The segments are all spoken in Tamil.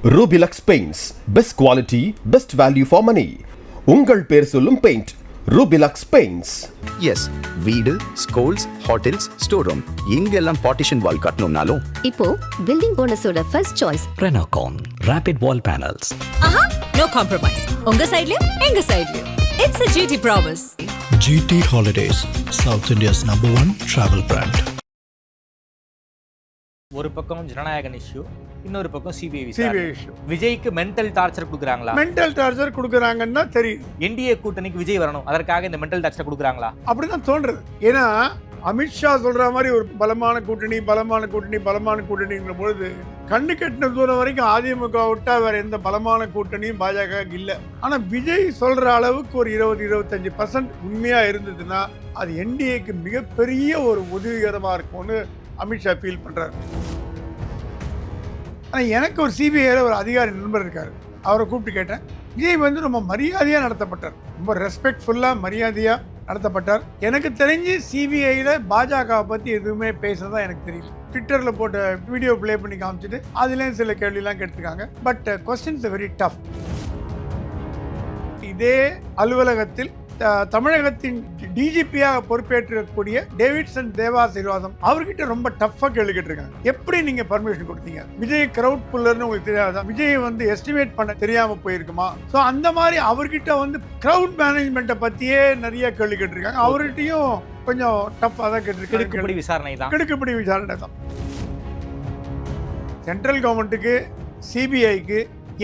Rubilux Paints. Best quality, best value for money. உங்கள் பேர் சொல்லும் பெயிண்ட் Rubilux Paints. எஸ், வீடு, ஸ்கூல்ஸ், ஹோட்டல்ஸ், ஸ்டோர் ரூம் இங்கெல்லாம் பார்ட்டிஷன் வால் கட்டணும்னாலும் இப்போ பில்டிங் ஓனர்ஸோட first choice Renocon Rapid Wall Panels. ஆஹா, நோ காம்ப்ரமைஸ். உங்க சைடுலயும் எங்க சைடுலயும். It's a GT promise. GT Holidays, South India's #1 travel brand. ஒரு பக்கம் ஜனநாயகன் இஷ்யூ, இன்னொரு பக்கம் சிபிஐ இஷ்யூ. விஜய்க்கு மென்டல் டார்ச்சர் கொடுக்குறாங்களா? மென்டல் டார்ச்சர் கொடுக்குறாங்கன்னா தெரியும். என்டிஏ கூட்டணிக்கு விஜய் வரணும், அதற்காக இந்த மென்டல் டார்ச்சர் கொடுக்குறாங்களா? அப்படிதான் தோன்றது. ஏன்னா அமித்ஷா சொல்ற மாதிரி ஒரு பலமான கூட்டணிங்கிற பொழுது கண்ணு கட்டின தூரம் வரைக்கும் அதிமுக விட்டா வேற எந்த பலமான கூட்டணியும் பாஜக இல்ல. ஆனா விஜய் சொல்ற அளவுக்கு ஒரு 20-25% உண்மையா இருந்ததுன்னா அது என்டிஏக்கு மிகப்பெரிய ஒரு உதவிகரமா இருக்கும்னு அமித்ஷா ஃபீல் பண்றாரு. ஆனால் எனக்கு ஒரு சிபிஐல ஒரு அதிகாரி நண்பர் இருக்காரு. அவரை கூப்பிட்டு கேட்டேன். விஜய் வந்து ரொம்ப மரியாதையாக நடத்தப்பட்டார், ரொம்ப ரெஸ்பெக்ட்ஃபுல்லாக மரியாதையாக நடத்தப்பட்டார். எனக்கு தெரிஞ்சு சிபிஐயில் பாஜகவை பற்றி எதுவுமே பேசுறதா எனக்கு தெரியல. ட்விட்டரில் போட்ட வீடியோ ப்ளே பண்ணி காமிச்சிட்டு அதுலேயும் சில கேள்வியெல்லாம் கேட்டுருக்காங்க. But questions very tough. இதே அலுவலகத்தில் தமிழகத்தின் டிஜிபியாக பொறுப்பேற்றக்கூடிய டேவிட்சன் தேவாசீர்வாதம் அவர்கிட்ட ரொம்ப டஃபா கேள்வி கேட்டிருக்காங்க. எப்படி நீங்க பர்மிஷன் கொடுத்தீங்க? விஜய் கிரவுட் புல்லர்னு உங்களுக்கு தெரியாதா? விஜய் வந்து எஸ்டிமேட் பண்ண தெரியாம போயிருக்குமா? ஸோ அந்த மாதிரி அவர்கிட்ட வந்து கிரவுட் மேனேஜ்மெண்ட்டை பத்தியே நிறைய கேள்வி கேட்டிருக்காங்க. அவர்கிட்டையும் கொஞ்சம் டஃபா தான் கேட்டிருக்காங்க. கிடுக்குப்பிடி விசாரணை தான். சென்ட்ரல் கவர்மெண்ட்டுக்கு சிபிஐக்கு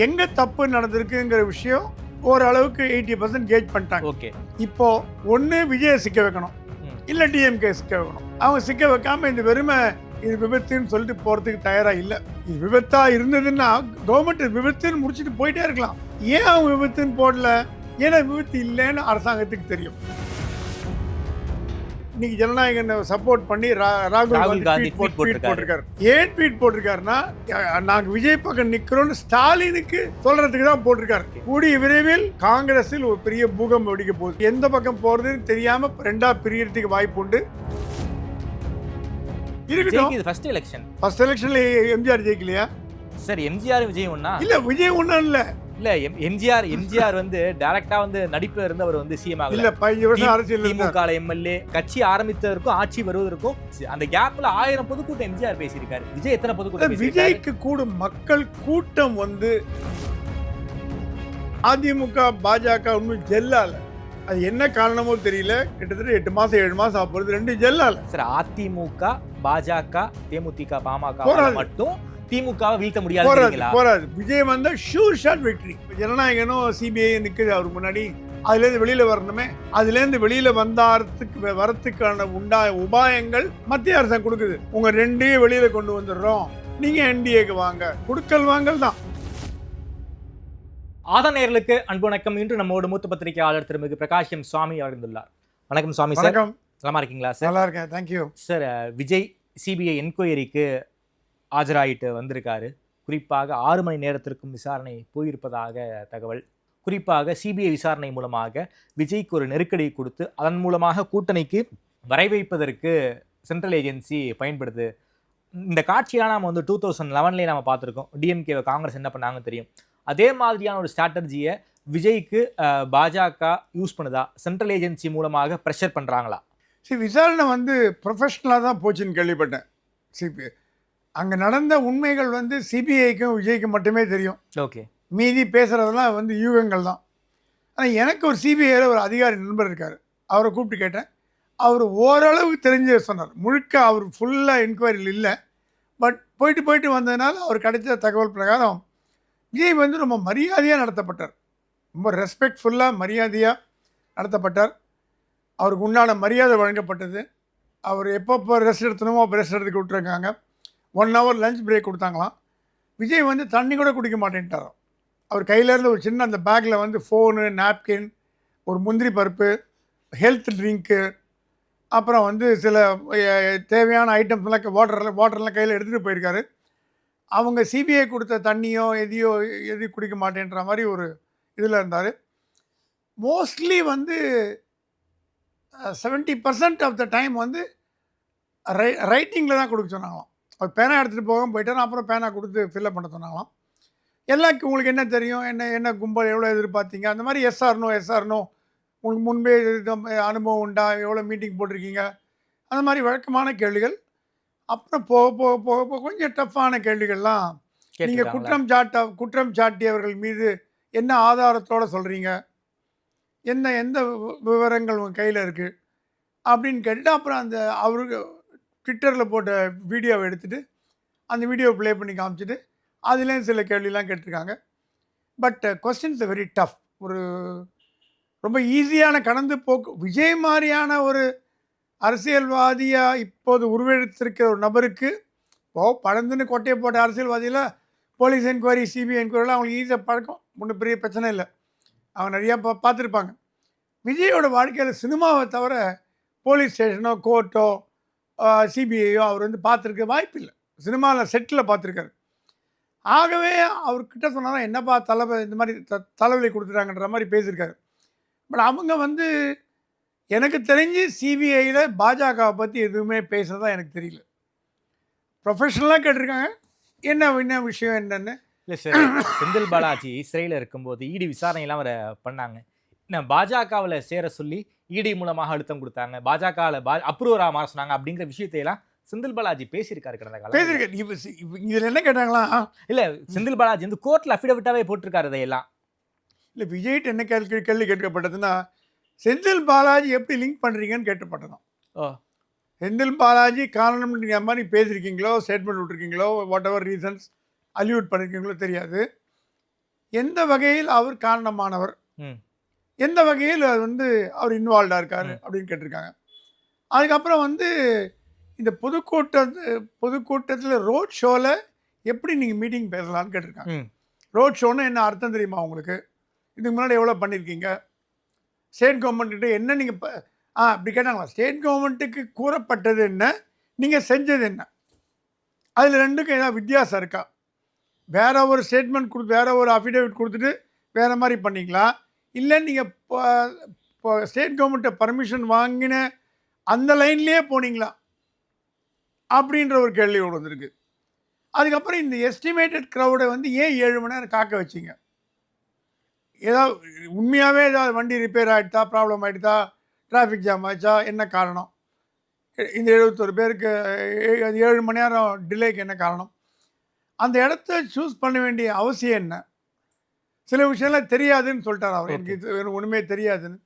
எங்க தப்பு நடந்திருக்குங்கிற விஷயம் ஓரளவுக்கு 80% கேஜ் பண்ணிட்டாங்க. ஓகே, இப்போ ஒன்று விஜயை சிக்க வைக்கணும், இல்லை டிஎம்கே சிக்க வைக்கணும். அவங்க சிக்க வைக்காம இந்த வெறுமை இது விபத்துன்னு சொல்லிட்டு போறதுக்கு தயாரா இல்லை. இது விபத்தா இருந்ததுன்னா கவர்மெண்ட் விபத்துன்னு முடிச்சுட்டு போயிட்டே இருக்கலாம். ஏன் அவங்க விபத்துன்னு போடல? ஏன்னா விபத்து இல்லைன்னு அரசாங்கத்துக்கு தெரியும். இன்னைக்கு ஜனநாயகனை சப்போர்ட் பண்ணி ராகுல் காந்தி ட்வீட் போட்டிருக்காரு. ஏன் ட்வீட் போட்டிருக்காருன்னா நாங்க விஜய் பக்கம் நிக்கிறோம்னு ஸ்டாலினுக்கு சொல்றதுக்கு தான் போட்டிருக்காரு. கூடிய விரைவில் காங்கிரஸில் ஒரு பெரிய பூகம்பம் வெடிக்க போகுது. எந்த பக்கம் போறதுன்னு தெரியாம ரெண்டா பிரியறதுக்கு வாய்ப்பு உண்டு. இருக்கட்டும். ஃபர்ஸ்ட் எலெக்ஷன்ல எம்ஜிஆர் ஜெயிக்கலையா சார்? எம்ஜிஆர் விஜய் ஒண்ணா? இல்ல, விஜய் ஒண்ணும் இல்ல. இல்ல, எம்ஜிஆர் வந்து டைரக்டா வந்து நடிப்புல இருந்தவர் வந்து சிஎம் ஆகல. இல்ல, 15 வருஷம் அரசியல் திமுக எம்எல்ஏ கட்சி ஆரம்பித்ததற்கும் ஆட்சி வருவதற்கும் அந்த கேப்ல 1000 பொதுக்கூட்டம் எம்ஜிஆர் பேசியிருக்காரு. விஜய் எத்தனை பொதுக்கூட்டம்? விஜய்க்கு கூடும் மக்கள் கூட்டம் வந்து அதிமுக பாஜக ஒன்னும் ஜெல்லால. அது என்ன காரணமோ தெரியல. கிட்டத்தட்ட 8 மாசம் 7 மாசம் ஆகுது, ரெண்டு ஜெல்லால. சார், அதிமுக பாஜக தேமுதிக பாமக மட்டும் திமுகவை வீழ்த்த முடியாது. விஜய் வந்தா ஷூர் ஷாட் வெற்றி. ஜனநாயகனும் சிபிஐ நிக்குது அவர் முன்னாடி. அதுல இருந்து வெளியில வரணுமே. அதுல இருந்து வெளியில வரத்துக்கான உபாயங்கள் மத்திய அரசாங்கம் கொடுக்குது. உங்க ரெண்டையும் வெளியில கொண்டு வந்துடுறோம், நீங்க என்டிஏக்கு வாங்க. குடுக்கல் வாங்கல் தான். ஆதநேயர்களுக்கு அன்பு வணக்கம். இன்று நம்மோடு மூத்த பத்திரிகையாளர் திருமிகு பிரகாஷ் எம் சுவாமி அவர்ந்துள்ளார். வணக்கம் சுவாமி சார். வணக்கம். நலமா இருக்கீங்களா சார்? நல்லா இருக்கேன், தேங்க்யூ சார். விஜய் சிபிஐ என்கொயரிக்கு ஆஜராயிட்டு வந்திருக்காரு. குறிப்பாக 6 மணி நேரத்திற்கும் விசாரணை போயிருப்பதாக தகவல். குறிப்பாக சிபிஐ விசாரணை மூலமாக விஜய்க்கு ஒரு நெருக்கடி கொடுத்து அதன் மூலமாக கூட்டணிக்கு வரை வைப்பதற்கு சென்ட்ரல் ஏஜென்சி பயன்படுது. இந்த காட்சியெல்லாம் நம்ம வந்து 2011 நம்ம பார்த்துருக்கோம். டிஎம்கேவை காங்கிரஸ் என்ன பண்ணாங்கன்னு தெரியும். அதே மாதிரியான ஒரு ஸ்ட்ராட்டஜியை விஜய்க்கு பாஜக யூஸ் பண்ணுதா? சென்ட்ரல் ஏஜென்சி மூலமாக ப்ரெஷர் பண்ணுறாங்களா? விசாரணை வந்து ப்ரொஃபஷனலாக தான் போச்சுன்னு கேள்விப்பட்டேன். சிபிஐ அங்கே நடந்த உண்மைகள் வந்து சிபிஐக்கும் விஜய்க்கும் மட்டுமே தெரியும். ஓகே, மீதி பேசுகிறதெல்லாம் வந்து யூகங்கள் தான். ஆனால் எனக்கு ஒரு சிபிஐயில் ஒரு அதிகாரி நண்பர் இருக்கார். அவரை கூப்பிட்டு கேட்டேன். அவர் ஓரளவுக்கு தெரிஞ்ச சொன்னார். முழுக்க அவர் ஃபுல்லாக என்கொயரியில் இல்லை. பட் போயிட்டு வந்ததுனால அவர் கிடைச்ச தகவல் பிரகாரம் விஜய் வந்து ரொம்ப மரியாதையாக நடத்தப்பட்டார், ரொம்ப ரெஸ்பெக்ட்ஃபுல்லாக மரியாதையாக நடத்தப்பட்டார். அவருக்கு உண்டான மரியாதை வழங்கப்பட்டது. அவர் எப்பப்போ ரெஸ்ட் எடுத்தணுமோ அப்போ ரெஸ்ட் எடுத்துக்க விட்டுருக்காங்க. 1 hour லஞ்ச் பிரேக் கொடுத்தாங்களாம். விஜய் வந்து தண்ணி கூட குடிக்க மாட்டேன்ட்டாராம். அவர் கையிலேருந்து ஒரு சின்ன அந்த பேக்கில் வந்து ஃபோனு, நாப்கின், ஒரு முந்திரி பருப்பு, ஹெல்த் ட்ரிங்க்கு, அப்புறம் வந்து சில தேவையான ஐட்டம்ஸ்லாம் வாட்டர்லாம் கையில் எடுத்துகிட்டு போயிருக்காரு. அவங்க சிபிஐ கொடுத்த தண்ணியோ எதையும் குடிக்க மாட்டேன்ற மாதிரி ஒரு இதில் இருந்தார். மோஸ்ட்லி வந்து 70% ஆஃப் த டைம் வந்து ரைட்டிங்கில் தான் கொடுக்க சொன்னாங்களாம். அவர் பேனா எடுத்துகிட்டு போகாமல் போயிட்டார். அப்புறம் பேனா கொடுத்து ஃபில்லப் பண்ண சொன்னாங்களாம். எல்லாம் உங்களுக்கு என்ன தெரியும், என்ன கும்பல், எவ்வளோ எதிர்பார்த்தீங்க, அந்த மாதிரி எஸ்ஆர்னோ உங்களுக்கு முன்பே அனுபவம் உண்டா, எவ்வளோ மீட்டிங் போட்டிருக்கீங்க, அந்த மாதிரி வழக்கமான கேள்விகள். அப்புறம் போக போக போக போக கொஞ்சம் டஃப்பான கேள்விகள்லாம். நீங்கள் குற்றம் சாட்டியவர்கள் மீது என்ன ஆதாரத்தோடு சொல்கிறீங்க, எந்த விவரங்கள் உங்கள் கையில் இருக்குது அப்படின்னு கேட்டுட்டு, அப்புறம் அந்த அவருக்கு ட்விட்டரில் போட்ட வீடியோவை எடுத்துகிட்டு அந்த வீடியோவை ப்ளே பண்ணி காமிச்சிட்டு அதுலேயும் சில கேள்விலாம் கேட்டிருக்காங்க. But questions very tough. ஒரு ரொம்ப ஈஸியான கடந்து போக்கு. விஜய் மாதிரியான ஒரு அரசியல்வாதியாக இப்போது உருவெடுத்திருக்கிற ஒரு நபருக்கு பழந்துன்னு கொட்டையை போட்ட அரசியல்வாதியில் போலீஸ் என்கொயரி, சிபிஐ என்கொயரிலாம் அவங்களுக்கு ஈஸியாக பழக்கம், ஒன்றும் பெரிய பிரச்சனை இல்லை. அவங்க நிறையா பார்த்துருப்பாங்க. விஜயோட வாழ்க்கையில் சினிமாவை தவிர போலீஸ் ஸ்டேஷனோ கோர்ட்டோ சிபிஐயோ அவர் வந்து பார்த்துருக்க வாய்ப்பு இல்லை. சினிமாவில் செட்டில் பார்த்துருக்காரு. ஆகவே அவர்கிட்ட சொன்னால் என்னப்பா இந்த மாதிரி தலைவலி கொடுத்துட்டாங்கன்ற மாதிரி பேசியிருக்காரு. பட் அவங்க வந்து எனக்கு தெரிஞ்சு சிபிஐயில் பாஜகவை பற்றி எதுவுமே பேசுகிறதா எனக்கு தெரியல. ப்ரொஃபஷனலாக கேட்டிருக்காங்க என்ன விஷயம் என்னன்னு. இல்லை சார், செந்தில் பாலாஜி சிறையில் இருக்கும்போது இடி விசாரணையெல்லாம் அவரை பண்ணாங்க. பாஜகவில் சேர சொல்லி இடி மூலமாக அழுத்தம் கொடுத்தாங்க, பாஜகவில் அப்ரூவராக மாற சொன்னாங்க அப்படிங்கிற விஷயத்தையெல்லாம் செந்தில் பாலாஜி பேசியிருக்காரு கடந்த காலம். பேசியிருக்காரு. இதில் என்ன கேட்டாங்களா? இல்லை, செந்தில் பாலாஜி வந்து கோர்ட்டில் அஃபிடவிட்டாவே போட்டிருக்காரு இதையெல்லாம். இல்லை, விஜய்கிட்ட என்ன கேள்வி கேட்கப்பட்டதுன்னா, செந்தில் பாலாஜி எப்படி லிங்க் பண்ணுறீங்கன்னு கேட்கப்பட்டதான். செந்தில் பாலாஜி காரணம் நீங்கள் மாதிரி பேசியிருக்கீங்களோ, statement விட்டுருக்கீங்களோ, what ever reasons allude பண்ணியிருக்கீங்களோ தெரியாது. எந்த வகையில் அவர் காரணமானவர், எந்த வகையில் அது வந்து அவர் இன்வால்வ்டாக இருக்கார் அப்படின்னு கேட்டிருக்காங்க. அதுக்கப்புறம் வந்து இந்த பொதுக்கூட்டத்தில் ரோட் ஷோவில் எப்படி நீங்கள் மீட்டிங் பேசலான்னு கேட்டிருக்காங்க. ரோட் ஷோன்னு என்ன அர்த்தம் தெரியுமா உங்களுக்கு? இதுக்கு முன்னாடி எவ்வளோ பண்ணியிருக்கீங்க? ஸ்டேட் கவர்மெண்ட்கிட்ட என்ன நீங்கள் அப்படி கேட்டாங்களா? ஸ்டேட் கவர்மெண்ட்டுக்கு கூறப்பட்டது என்ன, நீங்கள் செஞ்சது என்ன, அதில் ரெண்டுக்கும் ஏதாவது வித்தியாசம் இருக்கா? வேற ஒரு ஸ்டேட்மெண்ட் வேற ஒரு அஃபிடேவிட் கொடுத்துட்டு வேறு மாதிரி பண்ணிங்களா, இல்லை நீங்கள் இப்போ ஸ்டேட் கவர்மெண்ட்டை பர்மிஷன் வாங்கின அந்த லைன்லேயே போனீங்களா அப்படின்ற ஒரு கேள்வி ஒன்று வந்திருக்கு. அதுக்கப்புறம் இந்த எஸ்டிமேட்டட் க்ரௌடை வந்து ஏன் 7 மணி நேரம் காக்க வச்சிங்க? ஏதாவது உண்மையாகவே ஏதாவது வண்டி ரிப்பேர் ஆகிடுதா, ப்ராப்ளம் ஆகிடுதா, டிராஃபிக் ஜாம் ஆகிடுச்சா, என்ன காரணம்? இந்த 71 பேருக்கு 7 மணி நேரம் டிலேக்கு என்ன காரணம்? அந்த இடத்த சூஸ் பண்ண வேண்டிய அவசியம் என்ன? சில விஷயம்லாம் தெரியாதுன்னு சொல்லிட்டார் அவர். எனக்கு இது ஒன்றுமே தெரியாதுன்னு.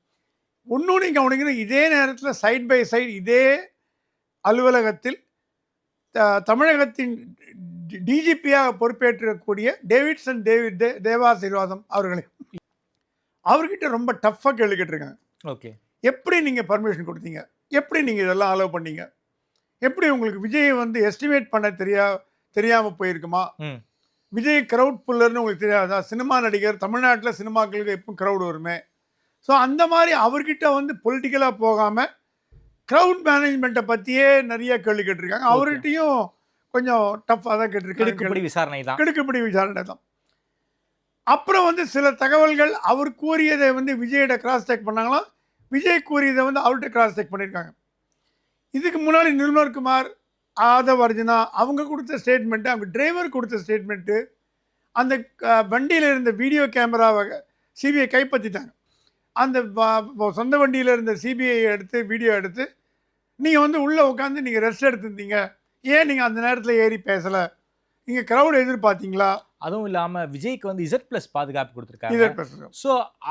ஒன்று கவனிக்கணும், இதே நேரத்தில் சைட் பை சைடு இதே அலுவலகத்தில் தமிழகத்தின் டிஜிபியாக பொறுப்பேற்றக்கூடிய டேவிட்சன் தேவாசீர்வாதம் அவர்கிட்ட ரொம்ப டஃப்பாக கேள்வி கேட்டிருக்காங்க. ஓகே, எப்படி நீங்கள் பர்மிஷன் கொடுத்தீங்க, எப்படி நீங்கள் இதெல்லாம் அலோவ் பண்ணீங்க, எப்படி உங்களுக்கு விஜயை வந்து எஸ்டிமேட் பண்ண தெரியாமல் போயிருக்குமா, விஜய் க்ரௌட் புல்லர்னு உங்களுக்கு தெரியாதா, சினிமா நடிகர், தமிழ்நாட்டில் சினிமாக்களுக்கு எப்பவும் க்ரௌடு வருமே. ஸோ அந்த மாதிரி அவர்கிட்ட வந்து பொலிட்டிக்கலாக போகாமல் க்ரௌட் மேனேஜ்மெண்ட்டை பற்றியே நிறைய கேள்வி கேட்டிருக்காங்க. அவர்கிட்டையும் கொஞ்சம் டஃப்பாக தான் கேட்டிருக்காங்க. கிடுக்குப்பிடி விசாரணை தான். அப்புறம் வந்து சில தகவல்கள் அவர் கூறியதை வந்து விஜயோட கிராஸ் செக் பண்ணாங்களாம், விஜய் கூறியதை வந்து அவர்கிட்ட கிராஸ் செக் பண்ணியிருக்காங்க. இதுக்கு முன்னாடி நிர்மல்குமார், ஆதவ் அர்ஜுனா அவங்க கொடுத்த ஸ்டேட்மெண்ட்டு, அவங்க டிரைவர் கொடுத்த ஸ்டேட்மெண்ட்டு, அந்த வண்டியில் இருந்த வீடியோ கேமராவை சிபிஐ கைப்பற்றிட்டாங்க. அந்த சொந்த வண்டியில் இருந்த சிபிஐ எடுத்து வீடியோ எடுத்து, நீங்கள் வந்து உள்ளே உட்காந்து நீங்கள் ரெஸ்ட் எடுத்துருந்தீங்க, ஏன் நீங்கள் அந்த நேரத்தில் ஏறி பேசலை, நீங்கள் க்ரௌட் எதிர்பார்த்தீங்களா? அதுவும் இல்லாமல் விஜய்க்கு வந்து Z+ பாதுகாப்பு கொடுத்துருக்காங்க. ஸோ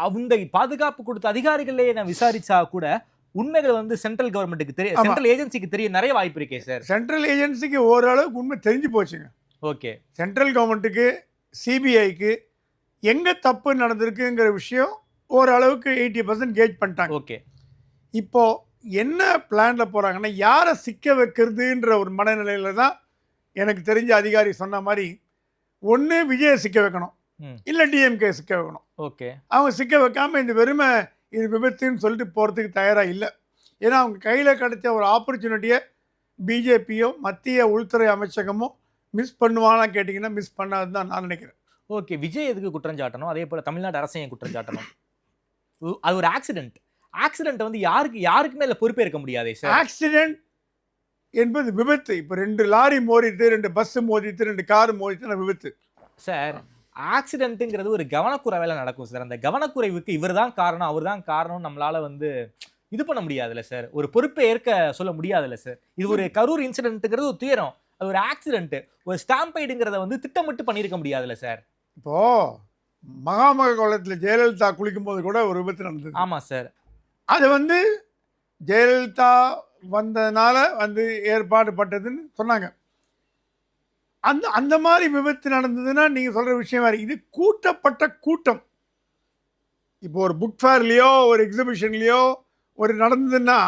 அந்த பாதுகாப்பு கொடுத்த அதிகாரிகளே நான் விசாரிச்சா கூட உண்மைகள் வந்து சென்ட்ரல் கவர்மெண்ட்டுக்கு தெரியும், சென்ட்ரல் ஏஜென்சிக்கு தெரிய நிறைய வாய்ப்பு இருக்கே சார். சென்ட்ரல் ஏஜென்சிக்கு ஓரளவுக்கு உண்மை தெரிஞ்சு போச்சுங்க. ஓகே, சென்ட்ரல் கவர்மெண்ட்டுக்கு சிபிஐக்கு எங்கே தப்பு நடந்திருக்குங்கிற விஷயம் ஓரளவுக்கு 80% கேஜ் பண்ணிட்டாங்க. ஓகே, இப்போது என்ன பிளானில் போகிறாங்கன்னா, யாரை சிக்க வைக்கிறதுன்ற ஒரு மனநிலையில் தான் எனக்கு தெரிஞ்ச அதிகாரி சொன்ன மாதிரி, ஒன்று விஜயை சிக்க வைக்கணும், இல்லை டிஎம்கே சிக்க வைக்கணும். ஓகே, அவங்க சிக்க வைக்காமல் இந்த வெறுமை இது விபத்துன்னு சொல்லிட்டு போகிறதுக்கு தயாராக இல்லை. ஏன்னா அவங்க கையில் கிடைச்ச ஒரு ஆப்பர்ச்சுனிட்டியை பிஜேபியோ மத்திய உள்துறை அமைச்சகமும் மிஸ் பண்ணுவானா கேட்டிங்கன்னா மிஸ் பண்ணாதுன்னு தான் நான் நினைக்கிறேன். ஓகே, விஜய் எதுக்கு குற்றம் சாட்டணும், அதே போல் தமிழ்நாடு அரசையும் குற்றம் சாட்டணும்? அது ஒரு ஆக்சிடென்ட் வந்து யாருக்குமே இல்லை பொறுப்பேற்க முடியாதே சார். ஆக்சிடென்ட் என்பது விபத்து. இப்போ 2 லாரி மோதிட்டு, 2 பஸ் மோதிட்டு, 2 கார் மோதிட்டு விபத்து சார். ஆக்சிடென்ட்டுங்கிறது ஒரு கவனக்குறைவில் நடக்கும் சார். அந்த கவனக்குறைவுக்கு இவர் தான் காரணம், அவர் தான் காரணம் நம்மளால வந்து இது பண்ண முடியாதுல்ல சார். ஒரு பொறுப்பை ஏற்க சொல்ல முடியாதுல்ல சார். இது ஒரு கரூர் இன்சிடென்ட்டுங்கிறது ஒரு துயரம், அது ஒரு ஆக்சிடென்ட். ஒரு ஸ்டாம்பைடுங்கிறத வந்து திட்டமிட்டு பண்ணியிருக்க முடியாதுல்ல சார். இப்போ மகாமக குளத்தில் ஜெயலலிதா குளிக்கும் போது கூட ஒரு விபத்து நடந்தது. ஆமாம் சார். அது வந்து ஜெயலலிதா வந்ததுனால வந்து ஏற்பாடு பட்டதுன்னு சொன்னாங்க. அந்த மாதிரி விபத்து நடந்ததுன்னா நீங்கள் சொல்கிற விஷயம் வேறு. இது கூட்டப்பட்ட கூட்டம். இப்போ ஒரு புக் ஃபேர்லேயோ ஒரு எக்ஸிபிஷன்லேயோ ஒரு நடந்ததுன்னா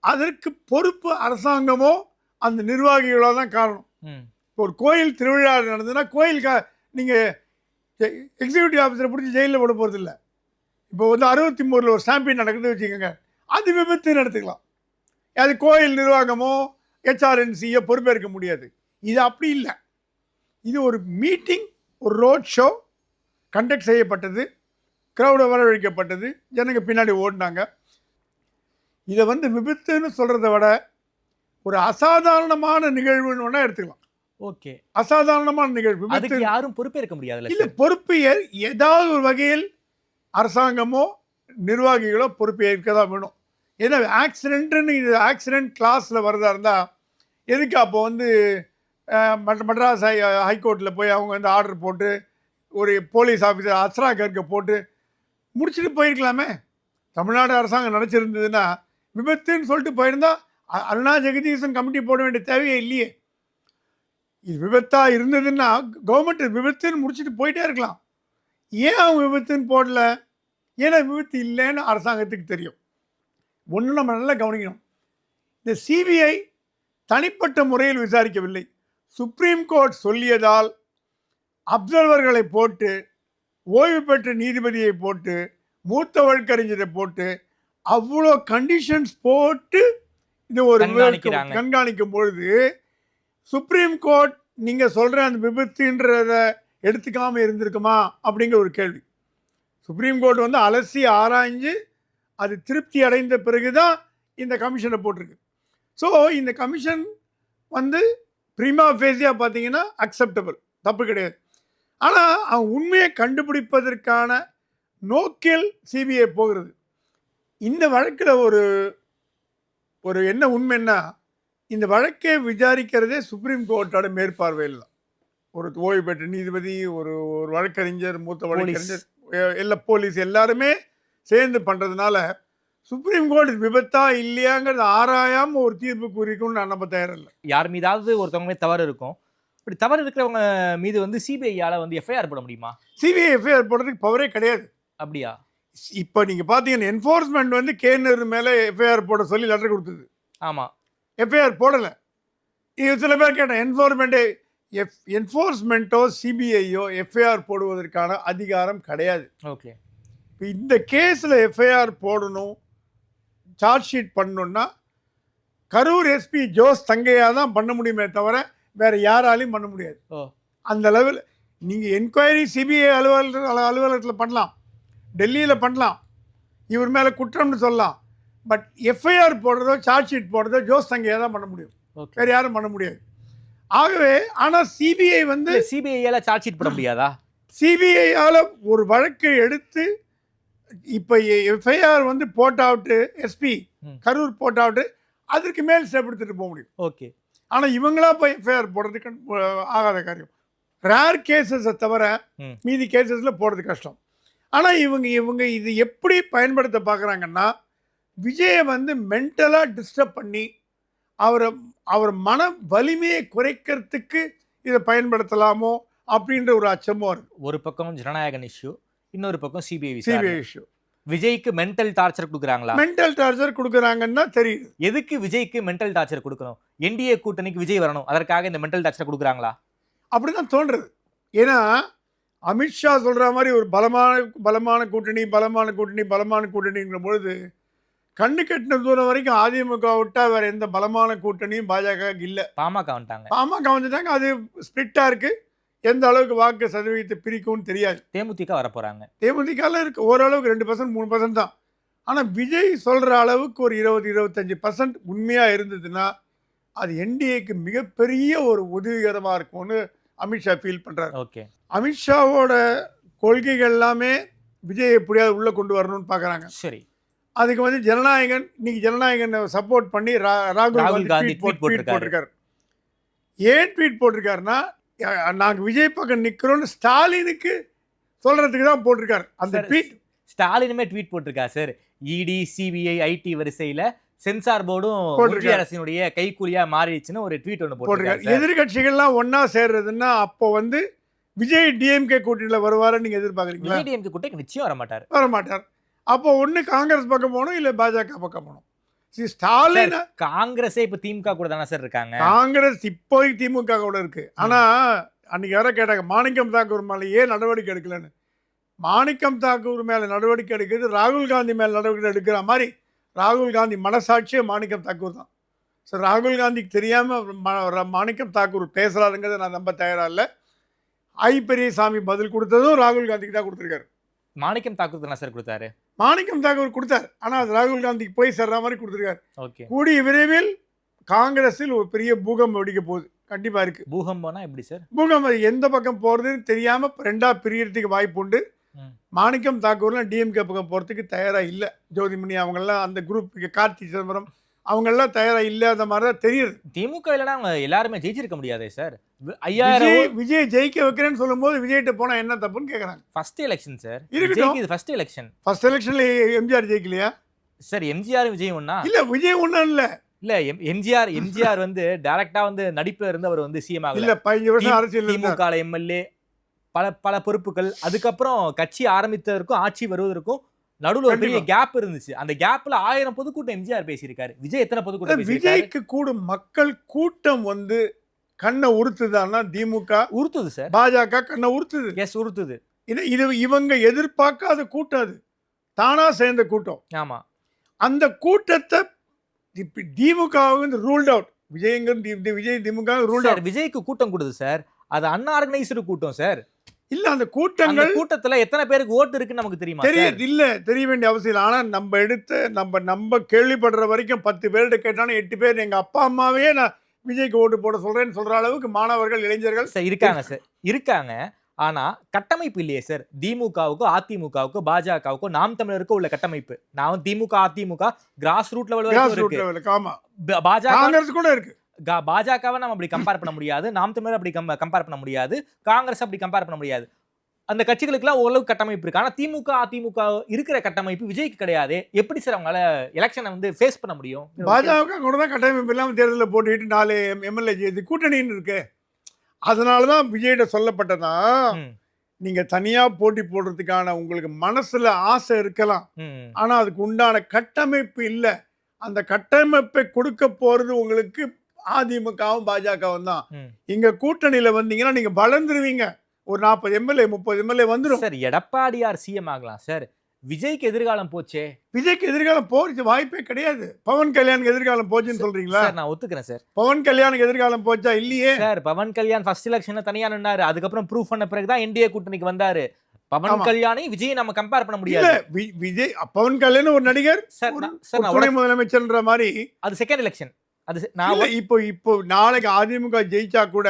அதற்கு பொறுப்பு அரசாங்கமோ அந்த நிர்வாகிகளோ தான் காரணம். இப்போ ஒரு கோயில் திருவிழா நடந்ததுன்னா கோயிலுக்கு நீங்கள் எக்ஸிக்யூட்டிவ் ஆஃபீஸரை பிடிச்சி ஜெயிலில் போட போகிறதில்ல. இப்போ வந்து 63 ஒரு ஸ்டாம்பிங் நடக்குதுன்னு வச்சுக்கோங்க, அது விபத்து நடத்துக்கலாம். அது கோயில் நிர்வாகமோ ஹெச்ஆர்என்சியோ பொறுப்பேற்க முடியாது. இது அப்படி இல்லை. இது ஒரு மீட்டிங், ஒரு ரோட் ஷோ கண்டக்ட் செய்யப்பட்டது, க்ரௌடை வரவழைக்கப்பட்டது, ஜனங்க பின்னாடி ஓடினாங்க. இதை வந்து விபத்துன்னு சொல்கிறத விட ஒரு அசாதாரணமான நிகழ்வுன்னு வேணால் எடுத்துக்கலாம். ஓகே, அசாதாரணமான நிகழ்வு. அதுக்கு யாரும் பொறுப்பேற்க முடியாதுல்ல. இல்லை, பொறுப்பு ஏதாவது ஒரு வகையில் அரசாங்கமோ நிர்வாகிகளோ பொறுப்பு ஏற்க தான் வேணும். ஏன்னா ஆக்சிடென்ட்டுன்னு இது ஆக்சிடென்ட் கிளாஸில் வரதா இருந்தால் எதுக்கு அப்போ வந்து மெட்ராஸ் ஹைகோர்ட்டில் போய் அவங்க வந்து ஆர்டர் போட்டு ஒரு போலீஸ் ஆஃபீஸர் அஸ்ரா கர்க்க போட்டு முடிச்சுட்டு போயிருக்கலாமே. தமிழ்நாடு அரசாங்கம் நினச்சிருந்ததுன்னா விபத்துன்னு சொல்லிட்டு போயிருந்தா அருணா ஜெகதீசன் கமிட்டி போட வேண்டிய தேவையே இல்லையே. இது விபத்தாக இருந்ததுன்னா கவர்மெண்ட் விபத்துன்னு முடிச்சுட்டு போயிட்டே இருக்கலாம். ஏன் அவங்க விபத்துன்னு போடல? ஏன்னா விபத்து இல்லைன்னு அரசாங்கத்துக்கு தெரியும். ஒன்று நம்ம நல்லா கவனிக்கணும். இந்த சிபிஐ தனிப்பட்ட முறையில் விசாரிக்கவில்லை. சுப்ரீம் கோர்ட் சொல்லியதால் அப்சர்வர்களை போட்டு, ஓய்வு பெற்ற நீதிபதியை போட்டு, மூத்த வழக்கறிஞரை போட்டு, அவ்வளோ கண்டிஷன்ஸ் போட்டு இது ஒரு கண்காணிக்கும் பொழுது சுப்ரீம் கோர்ட் நீங்கள் சொல்கிற அந்த விபத்துன்றத எடுத்துக்காமல் இருந்திருக்குமா அப்படிங்கிற ஒரு கேள்வி. சுப்ரீம் கோர்ட் வந்து அலசி ஆராய்ஞ்சு அது திருப்தி அடைந்த பிறகு தான் இந்த கமிஷனை போட்டிருக்கு. ஸோ இந்த கமிஷன் வந்து ப்ரீமா ஃபேஸியாக பார்த்தீங்கன்னா அக்செப்டபிள், தப்பு கிடையாது. ஆனால் அவன் உண்மையை கண்டுபிடிப்பதற்கான நோக்கில் சிபிஐ போகிறது. இந்த வழக்கில் ஒரு என்ன உண்மைன்னா, இந்த வழக்கை விசாரிக்கிறதே சுப்ரீம் கோர்ட்டோட மேற்பார்வையில் தான். ஒரு ஓய்வு பெற்ற நீதிபதி, ஒரு வழக்கறிஞர், மூத்த வழக்கறிஞர், எல்லா போலீஸ் எல்லாருமே சேர்ந்து பண்ணுறதுனால சுப்ரீம் கோர்ட் விபத்தா இல்லையாங்கிறது ஆராயாமல் ஒரு தீர்ப்பு கூறிக்கும்னு நான் நம்ப தயாரில்லை. இல்லை, யார் மீதாவது ஒருத்தவங்க தவறு இருக்கும். இப்படி தவறு இருக்கிறவங்க மீது வந்து சிபிஐயால் வந்து எஃப்ஐஆர் போட முடியுமா? சிபிஐ எஃப்ஐஆர் போடுறதுக்கு பவரே கிடையாது. அப்படியா? இப்போ நீங்கள் பார்த்தீங்கன்னா என்ஃபோர்ஸ்மெண்ட் வந்து கேனர் மேலே எஃப்ஐஆர் போட சொல்லி லெட்டர் கொடுத்தது. ஆமாம், எஃப்ஐஆர் போடலை. இது சில பேர் கேட்டேன், என்ஃபோர்ஸ்மெண்ட்டோ சிபிஐயோ எஃப்ஐஆர் போடுவதற்கான அதிகாரம் கிடையாது. ஓகே, இப்போ இந்த கேஸில் எஃப்ஐஆர் போடணும், சார்ஜ் ஷீட் பண்ணணுன்னா கரூர் எஸ்பி ஜோஸ் தங்கையா தான் பண்ண முடியுமே தவிர வேறு யாராலையும் பண்ண முடியாது. அந்த லெவல் நீங்கள் என்கொயரி சிபிஐ அலுவலகத்தில் பண்ணலாம், டெல்லியில் பண்ணலாம், இவர் மேலே குற்றம்னு சொல்லலாம். பட் எஃப்ஐஆர் போடுறதோ சார்ஜ் ஷீட் போடுறதோ ஜோஸ் தங்கையா தான் பண்ண முடியும், வேறு யாரும் பண்ண முடியாது. ஆகவே ஆனால் சிபிஐ வந்து சிபிஐயால் சார்ஜ் ஷீட் போட முடியாதா? சிபிஐயால் ஒரு வழக்கை எடுத்து இப்போ எஃப்ஐஆர் வந்து போட்டாவிட்டு எஸ்பி கரூர் போட்டாவிட்டு அதற்கு மேல் ஸ்டெப் எடுத்துகிட்டு போக முடியும். ஓகே, ஆனால் இவங்களா போய் எஃப்ஐஆர் போடுறதுக்கு ஆகாத காரியம். ரேர் கேசஸை தவிர மீதி கேசஸில் போடுறது கஷ்டம். ஆனால் இவங்க இது எப்படி பயன்படுத்த பார்க்குறாங்கன்னா, விஜயை வந்து மென்டலாக டிஸ்டர்ப் பண்ணி அவர் மன வலிமையை குறைக்கிறதுக்கு இதை பயன்படுத்தலாமோ அப்படின்ற ஒரு அச்சமும் வருது. ஒரு பக்கம் ஜனநாயகன் இஷ்யூ, இன்னொரு பக்கம் சிபிஐ இஷ்யூ. விஜய்க்கு மென்டல் டார்ச்சர் கொடுக்குறாங்களா? மென்டல் டார்ச்சர் கொடுக்குறாங்கன்னா தெரியுது. எதுக்கு விஜய்க்கு மென்டல் டார்ச்சர் கொடுக்கணும்? என்டிஏ கூட்டணிக்கு விஜய் வரணும், அதற்காக இந்த மென்டல் டார்ச்சர் கொடுக்குறாங்களா? அப்படிதான் தோன்றுறது. ஏன்னா அமித்ஷா சொல்கிற மாதிரி ஒரு பலமான கூட்டணிங்கிற பொழுது கண்ணு கட்டின தூரம் வரைக்கும் அதிமுக விட்டா வேற எந்த பலமான கூட்டணியும் பாஜக இல்லை. பாமக வந்துட்டாங்க. அது ஸ்பிளிட்டா இருக்கு. எந்த அளவுக்கு வாக்கு சதவீதத்தை பிரிக்கும்னு தெரியாது. தேமுதிக வரப்போறாங்க. தேமுதிகல இருக்கு ஓரளவுக்கு 2% 3% தான். ஆனால் விஜய் சொல்கிற அளவுக்கு ஒரு 20-25% உண்மையாக இருந்ததுன்னா அது என்டிஏக்கு மிகப்பெரிய ஒரு உதவிகரமாக இருக்கும்னு அமித்ஷா ஃபீல் பண்றாரு. ஓகே. அமித்ஷாவோட கொள்கைகள் எல்லாமே விஜய் எப்படியாவது உள்ள கொண்டு வரணும்னு பார்க்குறாங்க. சரி. அதுக்கு வந்து இன்னைக்கு ஜனநாயகன் சப்போர்ட் பண்ணி ராகுல் காந்தி ட்வீட் போட்டிருக்காரு. ஏன் ட்வீட் போட்டிருக்காருன்னா, நாங்கள் விஜய் பக்கம் நிற்கிறோன்னு ஸ்டாலினுக்கு சொல்றதுக்கு தான் போட்டிருக்காரு அந்த ட்வீட். ஸ்டாலினுமே ட்வீட் போட்டிருக்காரு சார். இடி, சிபிஐ, ஐடி வரிசையில சென்சார் போர்டும் ஒன்றிய அரசினுடைய கைக்கூலியா மாறிடுச்சுன்னு ஒரு ட்வீட் ஒன்று போட்டிருக்காரு. எதிர்கட்சிகள்லாம் ஒன்னா சேர்றதுன்னா அப்போ வந்து விஜய் டிஎம்கே கூட்டணியில் வருவாருன்னு நீங்க எதிர்பார்க்குறீங்களா? விஜய் டிஎம்கே கூட்டணி நிச்சயம் வரமாட்டார். அப்போ ஒன்று காங்கிரஸ் பக்கம் போகணும், இல்லை பாஜக பக்கம் போகணும். ஸ்டாலின் காங்கிரஸே இப்போ திமுக கூட தானே சார் இருக்காங்க. காங்கிரஸ் இப்போதைக்கு திமுக கூட இருக்கு. ஆனா அன்னைக்கு யாரோ கேட்டாங்க மாணிக்கம் தாக்கூர் மேலே ஏன் நடவடிக்கை எடுக்கலன்னு. மாணிக்கம் தாக்கூர் மேலே நடவடிக்கை எடுக்கிறது ராகுல் காந்தி மேலே நடவடிக்கை எடுக்கிற மாதிரி ராகுல் காந்தி மனசாட்சியே மாணிக்கம் தாக்கூர் தான். ஸோ ராகுல் காந்திக்கு தெரியாமல் மாணிக்கம் தாக்கூர் பேசுகிறாருங்கிறத நான் நம்ப தயாராக இல்லை. பெரியசாமி பதில் கொடுத்ததும் ராகுல் காந்திக்கு தான் கொடுத்துருக்காரு. மாணிக்கம் தாக்கூர் தானே சார் கொடுத்தாரு. மாணிக்கம் தாக்கூர் கொடுத்தார், ஆனால் அது ராகுல் காந்திக்கு போய் சேர்ற மாதிரி கொடுத்துருக்காரு. ஓகே. கூடிய விரைவில் காங்கிரஸில் ஒரு பெரிய பூகம்பம் வெடிக்க போகுது. கண்டிப்பாக இருக்கு. பூகம்பம்னா எப்படி சார்? பூகம்பம் எந்த பக்கம் போகிறதுன்னு தெரியாமல் ரெண்டா பிரியறதுக்கு வாய்ப்பு உண்டு. மாணிக்கம் தாக்கூர்லாம் டிஎம்கே பக்கம் போகிறதுக்கு தயாராக இல்லை. ஜோதிமணி அவங்கெல்லாம் அந்த குரூப்புக்கு, கார்த்தி சிதம்பரம் அவங்கெல்லாம் தயாராக இல்லாத மாதிரி தான் தெரியுது. திமுக இல்லைன்னா அவங்க எல்லாருமே ஜெயிச்சிருக்க முடியாதே சார். 5000 விஜய் ஜெயிக்க வைக்கிறேன்னு சொல்லும்போது விஜய்கிட்ட போனால் என்ன தப்புன்னு கேட்குறாங்க. First election sir. இருக்கட்டும், இது ஃபர்ஸ்ட் எலெக்ஷன். ஃபர்ஸ்ட் எலெக்ஷன்ல எம்ஜிஆர் ஜெயிக்கலையா சார்? எம்ஜிஆர் விஜய் ஒண்ணா? இல்லை, விஜய் ஒன்றும் இல்லை. இல்ல எம்ஜிஆர் வந்து டைரக்டா வந்து நடிப்புல இருந்து அவர் வந்து சிஎம் ஆகல. இல்ல 15 வருஷம் அரசியல் திமுக எம்எல்ஏ பல பொறுப்புகள். அதுக்கப்புறம் கட்சி ஆரம்பித்ததற்கும் ஆட்சி வருவதற்கும் நடுவில் ஒரு பெரிய கேப் இருந்துச்சு. அந்த கேப்ல 1000 பொதுக்கூட்டம் எம்ஜிஆர் பேசியிருக்காரு. விஜய் எத்தனை பொதுக்கூட்டம் பேசியிருக்காரு? விஜய்க்கு கூடும் மக்கள் கூட்டம் வந்து கண்ணை உறுத்துதான்னா திமுக உறுத்துது சார். பாஜக கண்ணை உறுத்துது. எஸ், உறுத்துது. இது இவங்க எதிர்பார்க்காத கூட்டம், அது தானா சேர்ந்த கூட்டம். ஆமா. அந்த கூட்டத்தை திமுக ரூல்ட் அவுட். விஜய் திமுக ரூல்ட் அவுட். விஜய்க்கு கூட்டம் கொடுது சார். அது அன்ஆர்கனைஸ்டு கூட்டம் சார். இல்ல, அந்த கூட்டத்துல எத்தனை பேருக்கு ஓட்டு இருக்குன்னு நமக்கு தெரியுமா? தெரியுது. இல்ல, தெரிய வேண்டிய அவசியம் இல்லை. ஆனா நம்ம எடுத்து நம்ம கேள்விப்படுற வரைக்கும் 10 பேர்கிட்ட கேட்டாலும் 8 பேர் எங்க அப்பா அம்மாவே நான் விஜய்க்கு ஓட்டு போட சொல்றேன்னு சொல்ற அளவுக்கு மாணவர்கள், இளைஞர்கள் இருக்காங்க சார். இருக்காங்க. ஆனா கட்டமைப்பு இல்லையே சார். திமுகவுக்கும் அதிமுகவுக்கும் பாஜகவுக்கும் நாம் தமிழருக்கும் உள்ள கட்டமைப்பு. நான் DMK AIADMK cross root level வரைக்கும் இருக்கு. ஆமா, பாஜக காங்கிரஸ் கூட இருக்கு. பாஜகவை நம்ம அப்படி கம்பேர் பண்ண முடியாது. நாம் தமிழர் அப்படி கம்பேர் பண்ண முடியாது. காங்கிரஸ் அப்படி கம்பேர் பண்ண முடியாது. அந்த கட்சிகளுக்குலாம் ஓரளவு கட்டமைப்பு இருக்கு. ஆனா திமுக அதிமுக இருக்கிற கட்டமைப்பு விஜய்க்கு கிடையாது. எப்படி சார் அவங்களால எலெக்ஷனை வந்து ஃபேஸ் பண்ண முடியும்? பாஜக கூட தான் கட்டமைப்பு இல்லாமல் தேர்தலில் போட்டுக்கிட்டு 4 எம்எல்ஏ ஜெயித்து கூட்டணின்னு இருக்கு. அதனாலதான் விஜய்கிட்ட சொல்லப்பட்டதா, நீங்க தனியா போட்டி போடுறதுக்கான உங்களுக்கு மனசுல ஆசை இருக்கலாம், ஆனா அதுக்கு உண்டான கட்டமைப்பு இல்லை. அந்த கட்டமைப்பை கொடுக்க போறது உங்களுக்கு அதிமுகவும் பாஜகவும் தான். இங்க கூட்டணியில வந்தீங்கன்னா நீங்க வளர்ந்துருவீங்க. ஒரு 40 எம்எல்ஏ 30 எம்எல்ஏ வந்துடும் சார். எடப்பாடியார் சிஎம் ஆகலாம் சார். விஜய்க்கு எதிர்காலம் போச்சே. விஜய்க்கு எதிர்காலம் போச்சு வாய்ப்பே கிடையாது. பவன் கல்யாணுக்கு எதிர்காலம் போச்சுன்னு சொல்றீங்களா? நான் ஒத்துக்கிறேன் சார். பவன் கல்யாணுக்கு எதிர்காலம் போச்சா? இல்லையே சார். பவன் கல்யாண் ஃபர்ஸ்ட் எலெக்ஷன்ல தனியா நின்னாரு. அதுக்கப்புறம் ப்ரூஃப் பண்ண பிறகுதான் என்டிஏ கூட்டணிக்கு வந்தாரு. பவன் கல்யாணை விஜய் நம்ம கம்பேர் பண்ண முடியாது. விஜய் பவன் கல்யாண் ஒரு நடிகர், துணை முதலமைச்சர்ன்ற மாதிரி. அது செகண்ட் எலெக்ஷன். அது இப்போ நாளைக்கு அதிமுக ஜெயிச்சா கூட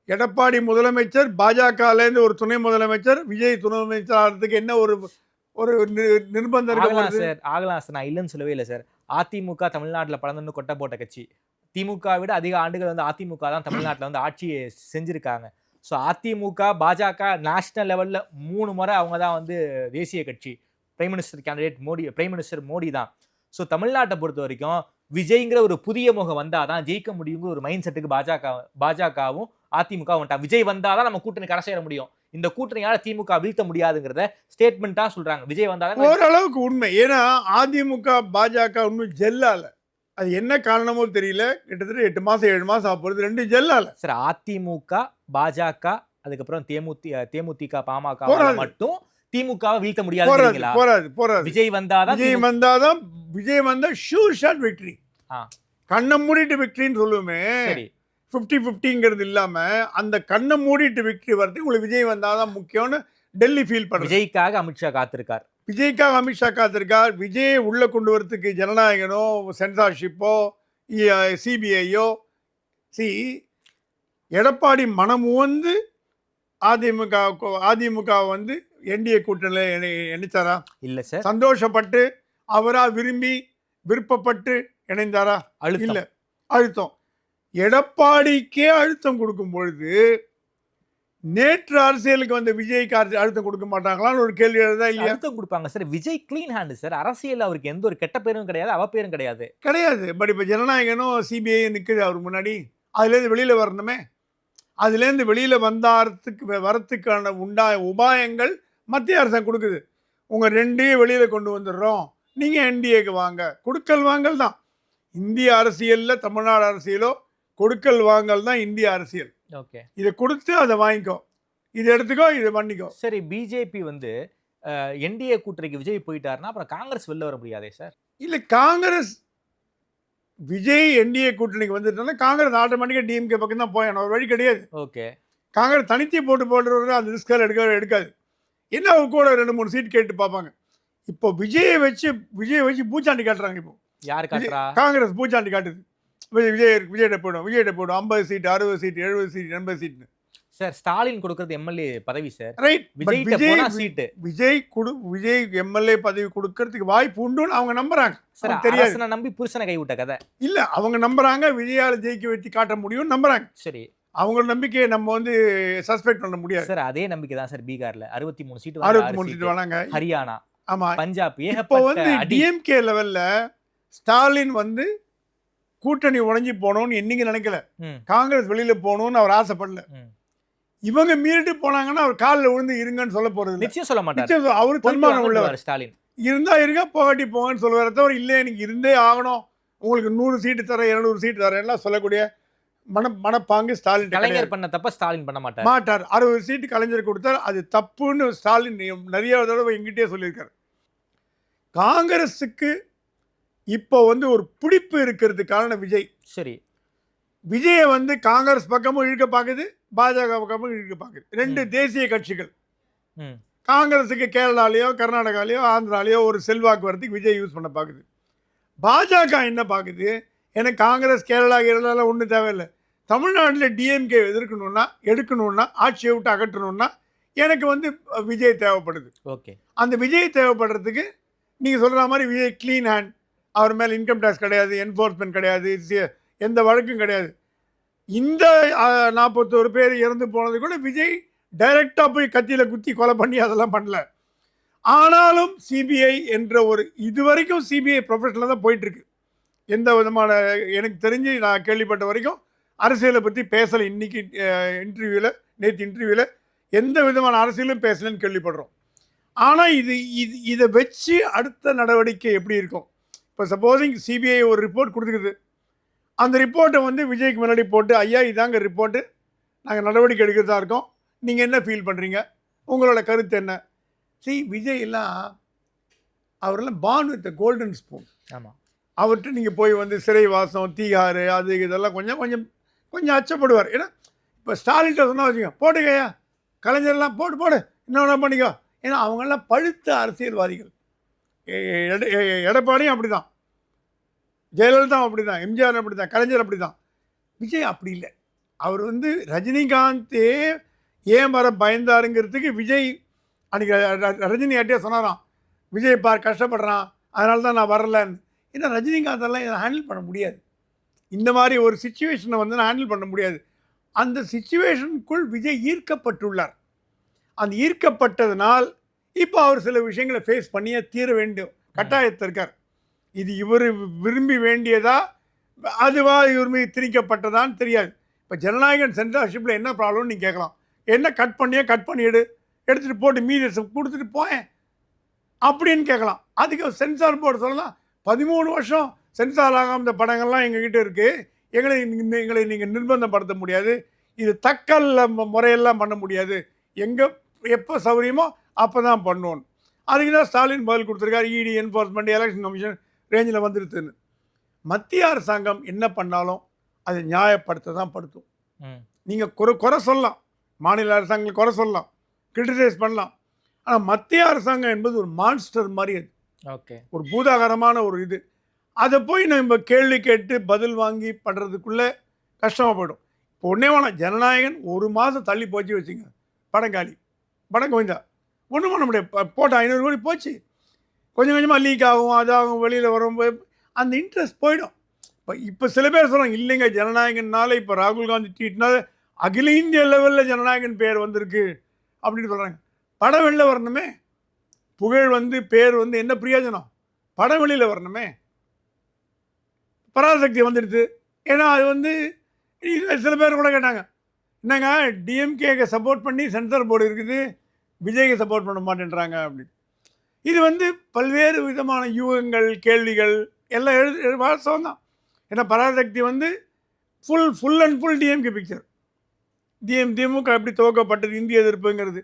எடப்பாடி முதலமைச்சர், பாஜகலேருந்து ஒரு துணை முதலமைச்சர், விஜய் துணை முதலமைச்சர் ஆகிறதுக்கு என்ன ஒரு நிர்பந்தம் சார்? ஆகலாம் சார். நான் இல்லைன்னு சொல்லவே இல்லை சார். அதிமுக தமிழ்நாட்டில் பலந்து கொட்டை போட்ட கட்சி. திமுக விட அதிக ஆண்டுகள் வந்து அதிமுக தான் தமிழ்நாட்டில் வந்து ஆட்சியை செஞ்சிருக்காங்க. ஸோ அதிமுக பாஜக நேஷனல் லெவலில் 3 முறை அவங்க தான் வந்து தேசிய கட்சி. Prime minister candidate Modi, prime minister Modi தான். ஸோ தமிழ்நாட்டை பொறுத்த வரைக்கும் விஜய்ங்கிற ஒரு புதிய முகம் வந்தால் தான் ஜெயிக்க முடியுங்கிற ஒரு மைண்ட் செட்டுக்கு பாஜகவும் அதிமுகவும் வந்துட்டா. விஜய் வந்தால் தான் நம்ம கூட்டணி கரை சேர முடியும். இந்த கூட்டணியால திமுக வீழ்த்த முடியாதுங்கிறத ஸ்டேட்மெண்ட்டா சொல்றாங்க. விஜய் வந்தாலும் ஓரளவுக்கு உண்மை. ஏன்னா அதிமுக பாஜக இன்னும் ஜெல்லால. அது என்ன காரணமோ தெரியல. கிட்டத்தட்ட 8 மாசம் 7 மாசம் ஆகுது, 2 ஜெல்லால. சார் அதிமுக பாஜக அதுக்கப்புறம் தேமுதிக பாமக மட்டும் திமுகவை வீழ்த்த முடியாது. போராது. விஜய் வந்தாதான் விஜய் வந்தா ஷூர் ஷாட் விக்டரி. கண்ணை மூடிட்டு விக்டரின்னு சொல்லுவோமே, 50-50ங்கிறது இல்லாம அந்த கண்ணை மூடிட்டு விக்டரி வரது உங்களுக்கு விஜய் வந்தாதான் முக்கியம்னு டெல்லி ஃபீல் பண்ண. விஜய்க்காக அமித்ஷா காத்திருக்கார். விஜய் உள்ள கொண்டு வரதுக்கு ஜனநாயகனோ, சென்சார்ஷிப்போ, சிபிஐயோ, எடப்பாடி மனமுவந்து அதிமுக வந்து என்டிஏ கூட்டணியில் இணைத்தாரா? இல்ல சார். சந்தோஷப்பட்டு அவரா விரும்பி விருப்பப்பட்டு இணைந்தாரா? இல்ல. அழுத்தம். எடப்பாடிக்கே அழுத்தம் கொடுக்கும் பொழுது நேற்று அரசியலுக்கு வந்த விஜய்க்கு அழுத்தம் கொடுக்க மாட்டாங்களான்னு ஒரு கேள்வி எழுதா இல்லையா? அழுத்தம் கொடுப்பாங்க sir. Vijay clean hand sir. அரசியல் அவருக்கு எந்த ஒரு கெட்ட பேரும் கிடையாது, அவ பேரும் கிடையாது. பட் இப்போ ஜனநாயகனும் சிபிஐ நிற்குது அவர் முன்னாடி. அதுலேருந்து வெளியில் வரணுமே. அதுலேருந்து வெளியில் வரத்துக்கான உபாயங்கள் மத்திய அரசாங்கம் கொடுக்குது. உங்கள் ரெண்டையும் வெளியில் கொண்டு வந்துடுறோம், நீங்கள் என்டிஏக்கு வாங்க. கொடுக்கல் வாங்கல் தான் இந்திய அரசியலில். தமிழ்நாடு அரசியலோ கொடுக்கல் வாங்கல் தான் இந்திய அரசியல். ஓகே, இதை கொடுத்து அதை வாங்கிக்கோ, இதை எடுத்துக்கோ, இதை பண்ணிக்கோ. சரி, பிஜேபி வந்து என்டிஏ கூட்டணிக்கு விஜய் போயிட்டாருன்னா அப்புறம் காங்கிரஸ் வெளில வர முடியாதே சார்? இல்லை, காங்கிரஸ் விஜய் என்டிஏ கூட்டணிக்கு வந்துட்டோன்னா காங்கிரஸ் ஆட்டோமேட்டிக்காக டிஎம்கே பக்கம் தான் போயணும். ஒரு வழி கிடையாது. ஓகே, காங்கிரஸ் தனித்து போடுறது அந்த ரிஸ்கால் எடுக்காது. என்ன அவங்க கூட 2-3 சீட் கேட்டு பார்ப்பாங்க. இப்போ விஜயை வச்சு பூச்சாண்டி காட்டுறாங்க. இப்போ யார் காட்டுறா? காங்கிரஸ் பூச்சாண்டி காட்டுது. விஜய்கிட்ட போயிடும் 50 seat, 60 seat, 70 seat, 80 seat. Sir, Stalin கொடுக்கறது எம்எல்ஏ பதவி சார். ரைட். விஜய் எம்எல்ஏ பதவி கொடுக்கறதுக்கு வாய்ப்பு உண்டுன்னு அவங்க நம்புறாங்க. தெரியாது, நம்பி புருஷனை கைவிட்ட கதை இல்ல. அவங்க நம்புறாங்க விஜயால ஜெயிக்க வச்சு காட்ட முடியும்னு நம்புறாங்க. சரி, அவங்க நம்பிக்கையை நம்ம வந்து சஸ்பெக்ட் பண்ண முடியாது சார். அதே நம்பிக்கை தான் சார். பீகார்ல 63 சீட், 63 சீட் வராங்க. ஹரியானா, ஆமா, பஞ்சாப். இப்போ வந்து டிஎம்கே லெவல்ல ஸ்டாலின் வந்து கூட்டணி உடைஞ்சு போனோம்னு என்னைக்கு நினைக்கல. காங்கிரஸ் வெளியில போகணும்னு அவர் ஆசைப்படல. இவங்க மீறிட்டு போனாங்கன்னா அவர் காலில் விழுந்து இருங்கன்னு சொல்ல போறது நிச்சயம் சொல்ல மாட்டாரு. அவரு தன்மானம் உள்ளவர். ஸ்டாலின் இருந்தா இருங்க, போகாட்டி போங்கன்னு சொல்லுவார தவிர இல்லை எனக்கு இருந்தே ஆகணும், உங்களுக்கு 100 சீட்டு தரேன், 200 சீட்டு தரேன் எல்லாம் சொல்லக்கூடிய மனப்பாங்கு ஸ்டாலின். கலைஞர் பண்ண தப்ப ஸ்டாலின் பண்ண மாட்டார். 60 சீட்டு கலைஞர் கொடுத்தார், அது தப்புன்னு ஸ்டாலின் நிறைய தடவை எங்கிட்டே சொல்லியிருக்காரு. காங்கிரஸுக்கு இப்போ வந்து ஒரு பிடிப்பு இருக்கிறதுக்கான விஜய். சரி, விஜயை வந்து காங்கிரஸ் பக்கமும் இழுக்க பார்க்குது, பாஜக பக்கமும் இழுக்க பார்க்குது. 2 தேசிய கட்சிகள். காங்கிரஸுக்கு கேரளாலேயோ கர்நாடகாலேயோ ஆந்திராலேயோ ஒரு செல்வாக்கு வரதுக்கு விஜய் யூஸ் பண்ண பார்க்குது. பாஜக என்ன பார்க்குது, எனக்கு காங்கிரஸ் கேரளாவில் ஒன்றும் தேவையில்லை, தமிழ்நாட்டில் டிஎம்கே எடுக்கணும்னா ஆட்சியை விட்டு அகற்றணும்னா எனக்கு வந்து விஜய் தேவைப்படுது. ஓகே, அந்த விஜய் தேவைப்படுறதுக்கு நீங்கள் சொல்கிற மாதிரி விஜய் க்ளீன் ஹேண்ட். அவர் மேலே இன்கம் டேக்ஸ் கிடையாது, என்ஃபோர்ஸ்மெண்ட் கிடையாது, எந்த வழக்கும் கிடையாது. இந்த 41 பேர் இறந்து போனது கூட விஜய் டைரக்டாக போய் கத்தியில் குத்தி கொலை பண்ணி அதெல்லாம் பண்ணல. ஆனாலும் சிபிஐ என்ற ஒரு இதுவரைக்கும் சிபிஐ ப்ரொஃபஷனில் தான் போயிட்டுருக்கு. எந்த விதமான எனக்கு தெரிஞ்சு நான் கேள்விப்பட்ட வரைக்கும் அரசியலை பற்றி பேசலை. இன்றைக்கி நேற்று இன்டர்வியூவில் எந்த விதமான அரசியலும் பேசலைன்னு கேள்விப்படுறோம். ஆனால் இதை வச்சு அடுத்த நடவடிக்கை எப்படி இருக்கும்? இப்போ சப்போஸிங் சிபிஐ ஒரு ரிப்போர்ட் கொடுத்துக்குது, அந்த ரிப்போர்ட்டை வந்து விஜய்க்கு முன்னாடி போட்டு, ஐயா இதாங்க ரிப்போர்ட்டு, நாங்கள் நடவடிக்கை எடுக்கிறதா இருக்கோம், நீங்கள் என்ன ஃபீல் பண்ணுறீங்க, உங்களோட கருத்து என்ன? விஜய் எல்லாம் அவரெல்லாம் பார்ன் வித் கோல்டன் ஸ்பூன். ஆமாம், அவர்கிட்ட நீங்கள் போய் வந்து சிறை வாசம், தீகாறு, அது இதெல்லாம் கொஞ்சம் அச்சப்படுவார். ஏன்னா இப்போ ஸ்டாலின்கிட்ட சொன்னால் வச்சுக்கோங்க, போட்டுக்கையா கலைஞர்லாம் போடு என்ன பண்ணிக்கோ. ஏன்னா அவங்கெல்லாம் பழுத்த அரசியல்வாதிகள். எடப்பாடியும் அப்படி தான், ஜெயலலிதாவும் அப்படி தான், எம்ஜிஆர் அப்படி தான், கலைஞர் அப்படி தான். விஜய் அப்படி இல்லை. அவர் வந்து ரஜினிகாந்தே ஏன் வர பயந்தாருங்கிறதுக்கு விஜய் அன்றைக்கி ரஜினி ஆட்டியே சொன்னாராம், விஜய் பார் கஷ்டப்படுறான் அதனால தான் நான் வரலன்னு. ஏன்னா ரஜினிகாந்தெல்லாம் இதை ஹேண்டில் பண்ண முடியாது. இந்த மாதிரி ஒரு சிச்சுவேஷனை வந்து நான் ஹேண்டில் பண்ண முடியாது. அந்த சிச்சுவேஷனுக்குள் விஜய் ஈர்க்கப்பட்டுள்ளார். அந்த ஈர்க்கப்பட்டதுனால் இப்போ அவர் சில விஷயங்களை ஃபேஸ் பண்ணியே தீர வேண்டும் கட்டாயத்தில் இருக்கார். இது இவர் விரும்பி வேண்டியதா, அதுவா இவர் மீது திணிக்கப்பட்டதான்னு தெரியாது. இப்போ ஜனநாயகன் சென்சார்ஷிப்பில் என்ன ப்ராப்ளம்னு நீங்கள் கேட்கலாம். என்ன கட் பண்ணிவிடு, எடுத்துகிட்டு போட்டு மீதி கொடுத்துட்டு போயேன் அப்படின்னு கேட்கலாம். அதுக்கு சென்சார் போர்டு சொல்லலாம், 13 வருஷம் சென்சார் ஆகாம இந்த படங்கள்லாம் எங்ககிட்ட இருக்குது, எங்களை நீங்கள் நிர்பந்தப்படுத்த முடியாது, இது தக்கல்ல முறையெல்லாம் பண்ண முடியாது, எங்கே எப்போ சௌகரியமோ அப்போ தான் பண்ணுவோம். அதுக்கு தான் ஸ்டாலின் பதில் கொடுத்துருக்காரு. இடி, என்ஃபோர்ஸ்மெண்ட், எலெக்ஷன் கமிஷன் ரேஞ்சில் வந்துடுதுன்னு. மத்திய அரசாங்கம் என்ன பண்ணாலும் அதை நியாயப்படுத்த தான் படுத்தும். நீங்கள் குறை சொல்லலாம், மாநில அரசாங்கங்கள் குறை சொல்லலாம், கிரிட்டிசைஸ் பண்ணலாம். ஆனால் மத்திய அரசாங்கம் என்பது ஒரு மான்ஸ்டர் மாதிரி, அது ஓகே, ஒரு பூதாகரமான ஒரு இது. அதை போய் நம்ம கேள்வி கேட்டு பதில் வாங்கி பண்ணுறதுக்குள்ளே கஷ்டமாக போய்டும். இப்போ ஒன்றே வேணாம், ஜனநாயகன் 1 மாதம் தள்ளி போச்சு வச்சுங்க, படம் காலி, படம் கோவிந்தா, ஒன்றும் பண்ண முடியாது. போட்ட 500 கோடி போச்சு. கொஞ்சம் கொஞ்சமாக லீக் ஆகும், அதாகும், வெளியில் வரும்போது அந்த இன்ட்ரெஸ்ட் போயிடும். இப்போ சில பேர் சொல்கிறாங்க, இல்லைங்க ஜனநாயகன்னால இப்போ ராகுல் காந்தி ட்வீட்னால அகில இந்திய லெவலில் ஜனநாயகன் பேர் வந்திருக்கு அப்படின்னு சொல்கிறாங்க. படம் வெளில வரணுமே, புகழ் வந்து பேர் வந்து என்ன பிரயோஜனம்? படம் வெளியில் வரணுமே. பராசக்தி வந்துடுது. ஏன்னா அது வந்து சில பேர் கூட கேட்டாங்க, என்னங்க டிஎம்கேக்கு சப்போர்ட் பண்ணி சென்சார் போர்டு இருக்குது, விஜய்க்கு சப்போர்ட் பண்ண மாட்டேன்றாங்க அப்படின்னு. இது வந்து பல்வேறு விதமான யூகங்கள், கேள்விகள் எல்லாம் வாசம் தான். ஏன்னா பராசக்தி வந்து full and full DMK picture. DMK எப்படி துவக்கப்பட்டது, இந்திய எதிர்ப்புங்கிறது,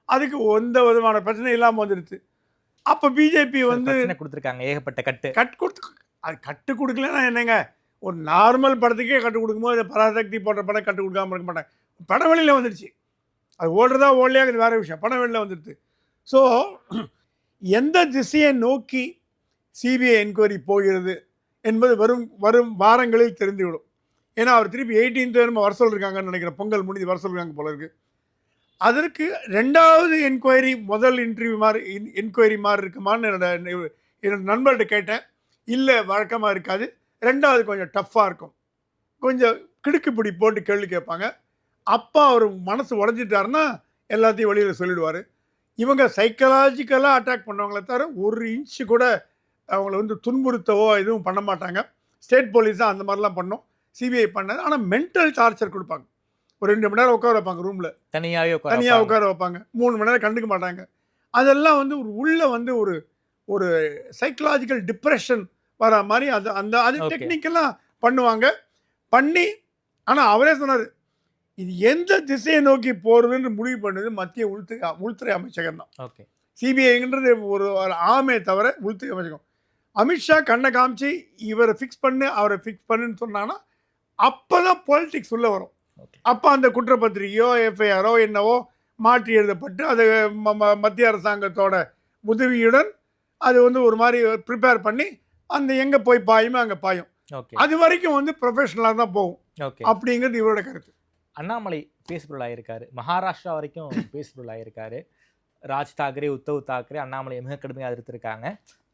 அதுக்கு எந்த விதமான பிரச்சனை இல்லாமல் வந்துடுது. அப்போ பிஜேபி வந்து கொடுத்துருக்காங்க ஏகப்பட்ட அது கட்டு கொடுக்கலன்னா என்னங்க, ஒரு நார்மல் படத்துக்கே கட்டு கொடுக்கும்போது பராசக்தி போன்ற படம் கட்டு கொடுக்காமல் இருக்க மாட்டாங்க. படம் வெளியில் வந்துடுச்சு, அது ஓடுறதா ஓடலையா அது வேறு விஷயம், படம் வெளியில் வந்துடுது. ஸோ எந்த திசையை நோக்கி சிபிஐ என்கொயரி போகிறது என்பது வரும் வாரங்களில் தெரிந்துவிடும். ஏன்னா அவர் திருப்பி 18th வர சொல்லியிருக்காங்கன்னு நினைக்கிறேன், பொங்கல் முடிஞ்சு வர சொல்லியிருக்காங்க போல இருக்குது. அதற்கு 2வது என்கொயரி முதல் என்கொயரி மாதிரி இருக்குமான்னு என்னோட நண்பர்கிட்ட கேட்டேன். இல்லை, வழக்கமாக இருக்காது, 2வது கொஞ்சம் டஃப்பாக இருக்கும், கொஞ்சம் கிடுக்குப்பிடி போட்டு கேள்வி கேட்பாங்க. அப்பா அவர் மனசு உடஞ்சிட்டாருன்னா எல்லாத்தையும் வெளியில் சொல்லிடுவார். இவங்க சைக்கலாஜிக்கலாக அட்டாக் பண்ணுவாங்களே தவிர 1 இன்ச்சு கூட அவங்கள வந்து துன்புறுத்தவோ எதுவும் பண்ண மாட்டாங்க. ஸ்டேட் போலீஸ் தான் அந்த மாதிரிலாம் பண்ணோம், சிபிஐ பண்ணது. ஆனால் மென்டல் டார்ச்சர் கொடுப்பாங்க. ஒரு 2 மணி நேரம் உட்கார வைப்பாங்க, ரூமில் தனியாக உட்கார வைப்பாங்க, 3 மணி நேரம் கண்டுக்க மாட்டாங்க. அதெல்லாம் வந்து உள்ளே வந்து ஒரு சைக்கலாஜிக்கல் டிப்ரெஷன் வர மாதிரி அது டெக்னிக்கெல்லாம் பண்ணுவாங்க. பண்ணி ஆனால் அவரே சொன்னார், இது எந்த திசையை நோக்கி போகிறதுன்னு முடிவு பண்ணது மத்திய உள்துறை அமைச்சகம் தான். ஓகே, சிபிஐங்கிறது ஒரு ஆமே தவிர உள்துறை அமைச்சகம். அமித்ஷா கண்ணை காமிச்சு இவரை ஃபிக்ஸ் பண்ணு அவரை ஃபிக்ஸ் பண்ணுன்னு சொன்னாங்கன்னா அப்போ தான் பாலிடிக்ஸ் உள்ளே வரும். அப்போ அந்த குற்றப்பத்திரிகையோ எஃப்ஐஆரோ என்னவோ மாற்றி எழுதப்பட்டு அது மத்திய அரசாங்கத்தோட உதவியுடன் அது வந்து ஒரு மாதிரி ப்ரிப்பேர் பண்ணி அந்த எங்கே போய் பாயுமோ அங்கே பாயும். அது வரைக்கும் வந்து ப்ரொஃபஷனலாக தான் போகும் அப்படிங்கிறது இவரோட கருத்து. அண்ணாமலை பேசுபொருள் ஆகியிருக்காரு, மகாராஷ்டிரா வரைக்கும் பேசுபொருள் ஆகியிருக்காரு. ராஜ் தாக்கரே, உத்தவ் தாக்கரே அண்ணாமலை மிக கடுமையாக எதிர்த்திருக்காங்க.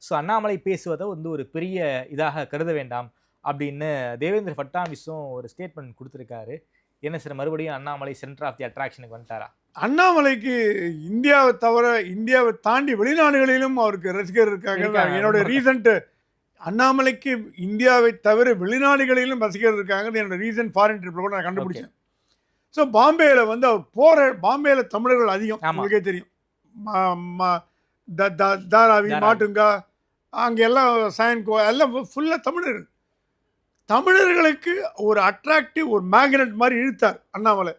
ஸோ அண்ணாமலை பேசுவதை வந்து ஒரு பெரிய இதாக கருத வேண்டாம் அப்படின்னு தேவேந்திர ஃபட்னாவிஸும் ஒரு ஸ்டேட்மெண்ட் கொடுத்துருக்காரு. என்ன சார், மறுபடியும் அண்ணாமலை சென்டர் ஆஃப் தி அட்ராக்ஷனுக்கு வந்துட்டாரா? அண்ணாமலைக்கு இந்தியாவை தவிர இந்தியாவை தாண்டி வெளிநாடுகளிலும் அவருக்கு ரசிகர் இருக்காங்க. என்னோட ரீசன்ட்டு அண்ணாமலைக்கு இந்தியாவை தவிர வெளிநாடுகளிலும் ரசிகர் இருக்காங்க. என்னோட ரீசன்ட் ஃபாரின் ட்ரிப்பில் கூட நான் கண்டுபிடிச்சேன். ஸோ பாம்பேயில் வந்து அவர் பாம்பேயில் தமிழர்கள் அதிகம், உங்களுக்கே தெரியும். தாராவி, மாட்டுங்கா, அங்கே எல்லாம் சயன்கோ எல்லாம் ஃபுல்லாக தமிழர்களுக்கு ஒரு அட்ராக்டிவ், ஒரு மேக்னெட் மாதிரி இழுத்தார் அண்ணாமலை.